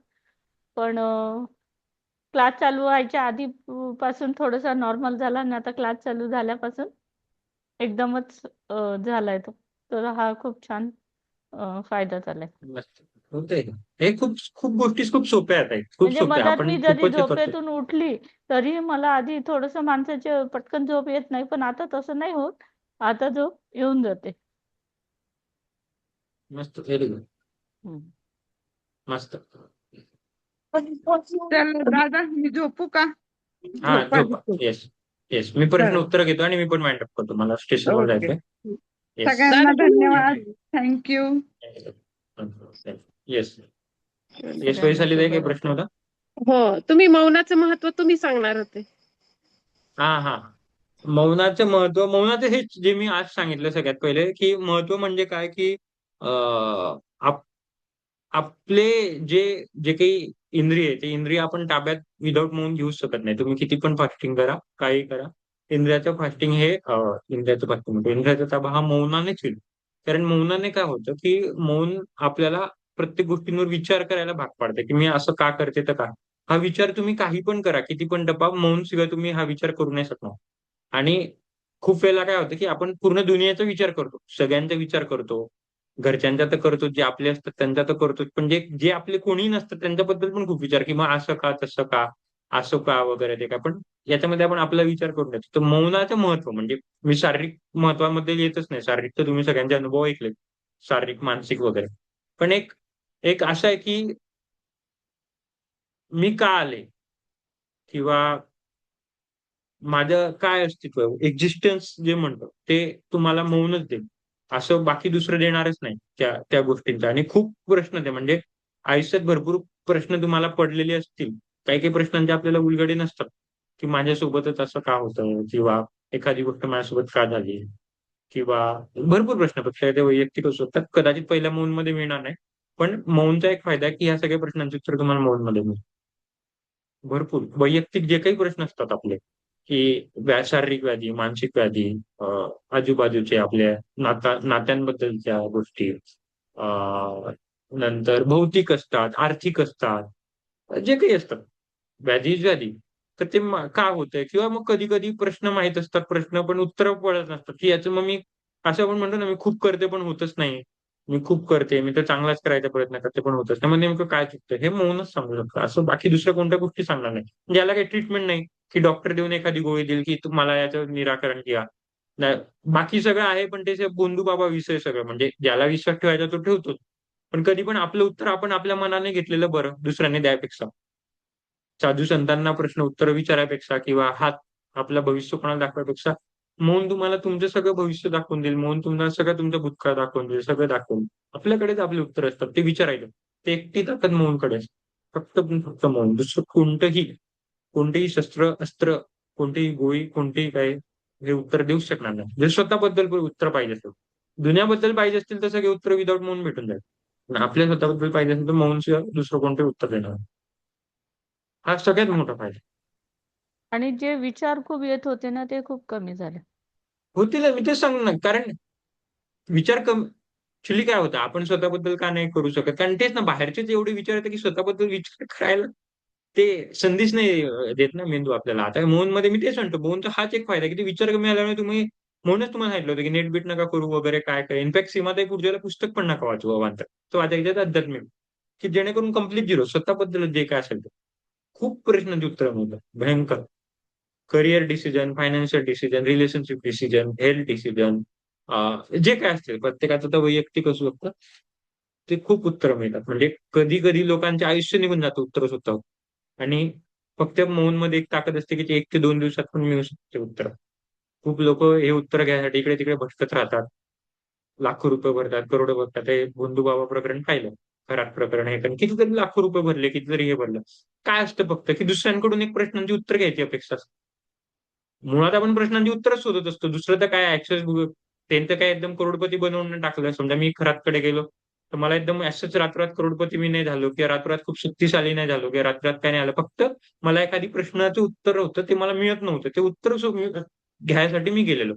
पण क्लास चालू व्हायच्या आधी पासून थोडासा नॉर्मल झाला आणि आता क्लास चालू झाल्यापासून एकदमच झालाय तो. तर हा खूप छान फायदा झालाय. मस्त. होतंय. हे खूप खूप गोष्टी खूप सोप्या आहेत, खूप म्हणजे सोप्या. मधात आपण मी जरी खूपच हे करतोय. झोपेतून उठली तरी मला आधी थोडस माणसाची पटकन झोप येत नाही, पण आता तसं नाही होत. आता झोप येऊन जाते. मस्त, व्हेरी गुड, हम्म. मस्त. चल दादा, मी झोपू का? हा, झोपा झोपा. येस येस, मी प्रश्न चल, उत्तर घेतो आणि मी पण माइंड अप करतो, मला स्टेशनवर ओके. जायचंय. येस. सगळ्यांना दादा धन्यवाद. थँक्यू. येस येस, सगळ्यांना वैशाली ताई, काही प्रश्न शुभरात्री. होता? हो, तुम्ही मौनाचं महत्व तुम्ही सांगणार होते. हा, मौनाचं महत्व, मौनाचं हेच जे मी आज सांगितलं सगळ्यात पहिले, की महत्व म्हणजे काय, की आपले जे जे काही इंद्रिय आहे, ते इंद्रिय आपण ताब्यात विदाऊट मौन घेऊच शकत नाही. तुम्ही किती पण फास्टिंग करा, काही करा, इंद्रियाचं फास्टिंग हे इंद्रियाचं फास्टिंग म्हणतो, इंद्रियाचा ताबा हा मौनानेच होईल. कारण मौनाने काय होतं, की मौन आपल्याला प्रत्येक गोष्टींवर विचार करायला भाग पाडतं, की मी असं का करते तर का. हा विचार तुम्ही काही पण करा, किती पण टपा, मौन शिवाय तुम्ही हा विचार करू नाही शकणार. आणि खूप वेळेला काय होतं, की आपण पूर्ण दुनियेचा विचार करतो, सगळ्यांचा विचार करतो, घरच्यांचा तर करतो, जे आपले असतात त्यांचा तर करतोच, पण जे जे आपले कोणीही नसतात त्यांच्याबद्दल पण खूप विचार, की मग असं का, तसं का, असं का वगैरे, ते काय. पण याच्यामध्ये आपण आपला विचार करून घेतो. तर मौनाचं महत्व म्हणजे, मी शारीरिक महत्वामध्ये येतच नाही, शारीरिक तर तुम्ही सगळ्यांचे अनुभव ऐकले, शारीरिक, मानसिक वगैरे. पण एक एक असं आहे, की मी का आले, किंवा माझं काय अस्तित्व आहे, एक्झिस्टन्स जे म्हणतो, ते तुम्हाला मौनच देईल. असं बाकी दुसरं देणारच नाही त्या त्या गोष्टींचा. आणि खूप प्रश्न ते म्हणजे आयुष्यात भरपूर प्रश्न तुम्हाला पडलेले असतील. काही काही प्रश्नांचे आपल्याला उलगडे नसतात, की माझ्यासोबतच असं का होतं, किंवा एखादी गोष्ट माझ्यासोबत का झाली, किंवा भरपूर प्रश्न, पेक्षा ते वैयक्तिक असू शकतात. कदाचित पहिल्या मौनमध्ये मिळणार नाही. पण मौनचा एक फायदा आहे, की ह्या सगळ्या प्रश्नांची उत्तर तुम्हाला मौनमध्ये मिळेल. भरपूर वैयक्तिक जे काही प्रश्न असतात आपले, की शारीरिक व्याधी, मानसिक व्याधी, आजूबाजूचे आपल्या नात्यांबद्दलच्या गोष्टी, नंतर भौतिक असतात, आर्थिक असतात, जे काही असतात, व्याधी. तर ते का होतंय, किंवा मग कधी-कधी प्रश्न माहीत असतात, प्रश्न पण उत्तरं पडत नसतात, की याचं मग मी असं आपण म्हणतो ना, मी खूप करते पण होतच नाही. मी खूप करते, मी तर चांगलाच करायचा प्रयत्न करते पण होतच नाही. मग नेमकं काय चुकतं? हे मौनच सांगू शकतं. असं बाकी दुसऱ्या कोणत्या गोष्टी सांगणार नाही. म्हणजे याला काही ट्रीटमेंट नाही, की डॉक्टर देऊन एखादी गोळी देईल, की तुम्हाला याचं निराकरण घ्या. नाही, बाकी सगळं आहे, पण ते गोंधू-बाबा विषय सगळं. म्हणजे ज्याला विश्वास ठेवायचा तो ठेवतोच. पण कधी पण आपलं उत्तर आपण आपल्या मनाने घेतलेलं बरं, दुसऱ्याने द्यायपेक्षा. साधू संतांना प्रश्न उत्तर विचारायपेक्षा, किंवा हात आपलं भविष्य कोणाला दाखवायपेक्षा, मौन तुम्हाला तुमचं सगळं भविष्य दाखवून देईल. मौन तुम्हाला सगळं तुमचा भूतकाळ दाखवून देईल, सगळं दाखवून. आपल्याकडेच आपले उत्तर असतात, ते विचारायचं. ते एकटी ताकद मौनकडे असते. फक्त मौन. दुसरं कोणतेही शस्त्र, अस्त्र, कोणतीही गोळी, कोणतेही काय, हे उत्तर देऊ शकणार नाही. जर स्वतःबद्दल पण उत्तर पाहिजे असेल, दुनियाबद्दल पाहिजे असतील, तर सगळे उत्तर विदाऊट मौन भेटून जाईल. पण आपल्या स्वतःबद्दल पाहिजे असेल तर मौनशिवाय दुसरं कोणते उत्तर देणार नाही. हा सगळ्यात मोठा फायदा. आणि जे विचार खूप येत होते ना ते खूप कमी झाले. होतील, मी तेच सांगू ना, कारण विचार कमी. ऍक्च्युली काय होतं, आपण स्वतःबद्दल का नाही करू शकत, कारण तेच ना, बाहेरचेच एवढे विचार येतात, की स्वतःबद्दल विचार करायला ते संधीच नाही देत ना मेंदू आपल्याला. आता मौनमध्ये मी तेच म्हणतो, मौनचा हाच एक फायदा आहे, की ते विचार कमी आल्यामुळे तुम्ही, म्हणूनच तुम्हाला सांगितलं होतं, की नेट बीट नका करू वगैरे, काय काय. इनफॅक्ट सीमाताई गुर्जरला पुस्तक पण नका वाचू अवांतर. तो वाचायचं आध्यात्मिक, की जेणेकरून कंप्लीट झिरो, स्वतःबद्दल जे काय असेल ते. खूप प्रश्नांची उत्तरं मिळतात, भयंकर. Career decision, financial decision, relationship decision, health decision, जे काय असतील प्रत्येकाचं तर वैयक्तिक असू शकतं. ते खूप उत्तर मिळतात. म्हणजे कधी कधी लोकांचे आयुष्य निघून जातं उत्तर स्वतः. आणि फक्त मौन मध्ये एक ताकद असते की ते 1 ते 2 दिवसात पण मिळू शकते उत्तर. खूप लोक हे उत्तर घ्यायसाठी इकडे तिकडे भटकत राहतात. लाखो रुपये भरतात, करोडो भरतात. हे बाबा प्रकरण पाहिलं. खराब प्रकरण आहे. कारण कितीतरी लाखो रुपये भरले, कितीतरी हे भरलं. काय असतं फक्त की दुसऱ्यांकडून एक प्रश्नांची उत्तर घ्यायची अपेक्षा असते. मुळात आपण प्रश्नांची उत्तरच शोधत असतो. दुसरं तर काय ऍक्सेस त्यांचं काय एकदम करोडपती बनवून टाकलं. समजा मी खरातकडे गेलो तर मला एकदम असंच रात्रात करोडपती मी नाही झालो किंवा रात्रात खूप शक्तिशाली नाही झालो किंवा रात्रात काय नाही आलं. फक्त मला एखादी प्रश्नाचं उत्तर होतं ते मला मिळत नव्हतं. ते उत्तर घ्यायसाठी मी गेलेलो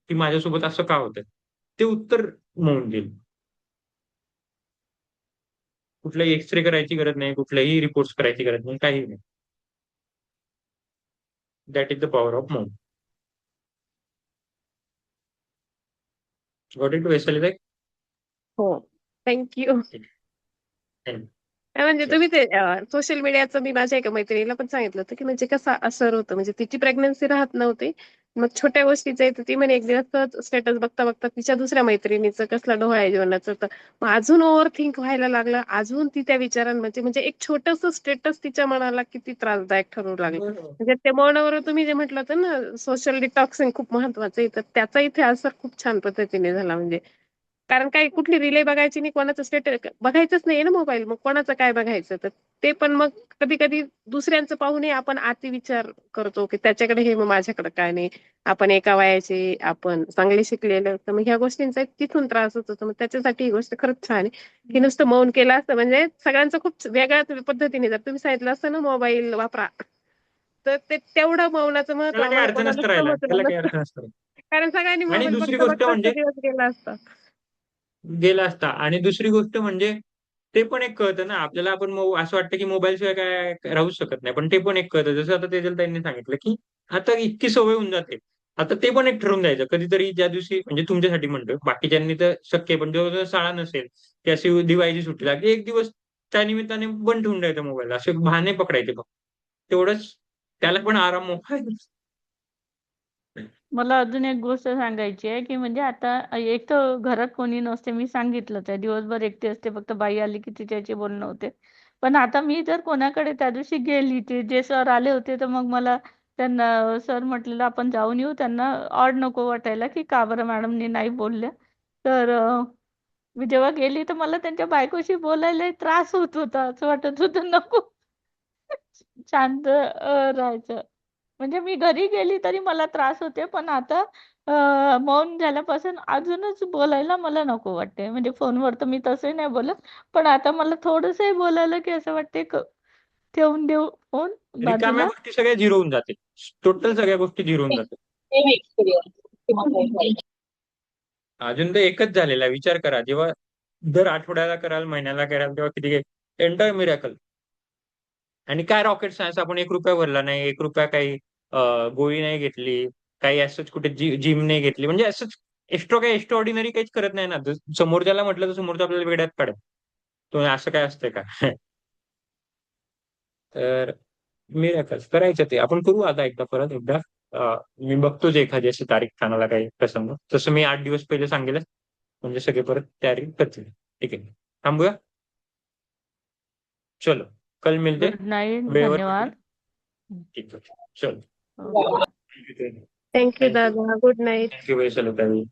की माझ्यासोबत असं का होतं. ते उत्तर मिळून गेलं. कुठलाही एक्सरे करायची गरज नाही, कुठल्याही रिपोर्ट्स करायची गरज नाही, काही नाही. That is the power of मौन. गॉट इट वैशाली? हो, थँक्यू. थँक्यू. म्हणजे तुम्ही ते सोशल मीडियाचं मी माझ्या एका मैत्रिणीला पण सांगितलं होतं की म्हणजे कसं असर होतं. म्हणजे तिची प्रेग्नन्सी राहत नव्हती. मग छोट्या गोष्टीचं आहे तर ती म्हणे एक दिवस स्टेटस बघता बघता तिच्या दुसऱ्या मैत्रिणीचं कसलं डोहाळे जेवणाचं तर मग अजून ओव्हर थिंक व्हायला लागलं. अजून ती त्या विचारांमध्ये म्हणजे एक छोटस स्टेटस तिच्या मनाला किती त्रासदायक ठरू लागलं. म्हणजे त्या मौनावर तुम्ही जे म्हटलं होतं ना सोशल डिटॉक्सिंग खूप महत्वाचं आहे तर त्याचा इथे असर खूप छान पद्धतीने झाला. म्हणजे कारण काही कुठली रिले बघायची नाही, कोणाचं स्टेटस बघायचंच नाही ना मोबाईल, मग कोणाचं काय बघायचं. तर ते पण मग कधी कधी दुसऱ्यांचं पाहूनही आपण अति विचार करतो की त्याच्याकडे हे मग माझ्याकडे काय नाही. आपण एका वयाचे, आपण चांगले शिकलेलं, तर मग ह्या गोष्टींचा तिथून त्रास होत होतो. मग त्याच्यासाठी ही गोष्ट खरंच छान आहे की नुसतं मौन केलं असतं. म्हणजे सगळ्यांचं खूप वेगळ्या पद्धतीने जर तुम्ही सांगितलं असतं ना मोबाईल वापरा तर ते तेवढं मौनाचं महत्व त्याला काही आम्हाला अर्थ कोणालाच नसतं राहिला, त्याला समजलं काही नसतं. अर्थ नसतं. कारण सगळ्यांनी आणि मोबाईल दुसरी बघता गोष्ट बघताच तो म्हणजे दिवस गेला असता. गेला असता. आणि दुसरी गोष्ट म्हणजे ते पण एक कळतं ना आपल्याला. आपण असं वाटतं की मोबाईल शिवाय काय राहूच शकत नाही, पण ते पण एक कळतं. जसं आता तेजल ताईंनी सांगितलं की आता इतकी सवय होऊन जाते. आता ते पण एक ठरवून द्यायचं कधीतरी, ज्या दिवशी म्हणजे तुमच्यासाठी म्हणतोय, बाकीच्यांनी तर शक्य आहे, पण जेव्हा शाळा नसेल की अशी दिवाळीची सुट्टी लागली एक दिवस त्या निमित्ताने बंद ठेवून द्यायचा मोबाईल. असे बहाणे पकडायचे फक्त. तेवढंच त्याला पण आराम मोबाईल. मला अजून एक गोष्ट सांगायची आहे की म्हणजे आता एक तर घरात कोणी नसते, मी सांगितलं त्या दिवसभर एकटी असते, फक्त बाई आली की तिच्याशी बोलणं होते. पण आता मी जर कोणाकडे त्या दिवशी गेली, ते जे सर आले होते तर मग मला त्यांना सर म्हटलेलं आपण जाऊन येऊ, त्यांना ऑड नको वाटायला की का बरं मॅडमनी नाही बोलल्या. तर मी जेव्हा गेली तर मला त्यांच्या बायकोशी बोलायला त्रास होत होता, असं वाटत होतं नको शांत राहायचं. म्हणजे मी घरी गेली तरी मला त्रास होते, पण आता मौन झाल्यापासून अजूनच बोलायला मला नको वाटते. म्हणजे फोनवर तर मी तसंही नाही बोलत, पण आता मला थोडंसंही बोलायला की असं वाटते ठेवून देऊ फोन रिकाम्या बाजूला. गोष्टी सगळ्या झिरो होऊन जातील. टोटल सगळ्या गोष्टी झिरो होऊन जातील. Same experience. अजून तर एकच झालेला आहे. विचार करा, जेव्हा दर आठवड्याला कराल, महिन्याला कराल, तेव्हा किती एंटायर मिरॅकल. आणि काय रॉकेट सायन्स, आपण 1 रुपया भरला नाही, 1 रुपया काही गोळी नाही घेतली, काही असंच कुठे जिम नाही घेतली. म्हणजे असंच एक्स्ट्रा काही एक्स्ट्रा ऑर्डिनरी काहीच करत नाही ना. समोरच्याला म्हटलं तर समोरचं आपल्याला वेड्यात काढेल. तो असं काय असतंय का? तर मिरॅकल्स करायचं ते आपण करू आता परत एकदा. मी बघतोच एखादी अशी तारीख कानाला काही प्रसंग. तसं मी 8 दिवस पहिले सांगेलच, म्हणजे सगळे परत तयारी करतील. ठीक आहे, थांबूया. चलो, कल मिलते, गुड नाईट, वेळेवर भेटूया. धन्यवाद. ठीक आहे, चलो. ओके. Thank you thank you. दादा. Good night. थँक्यू वैशाली ताई.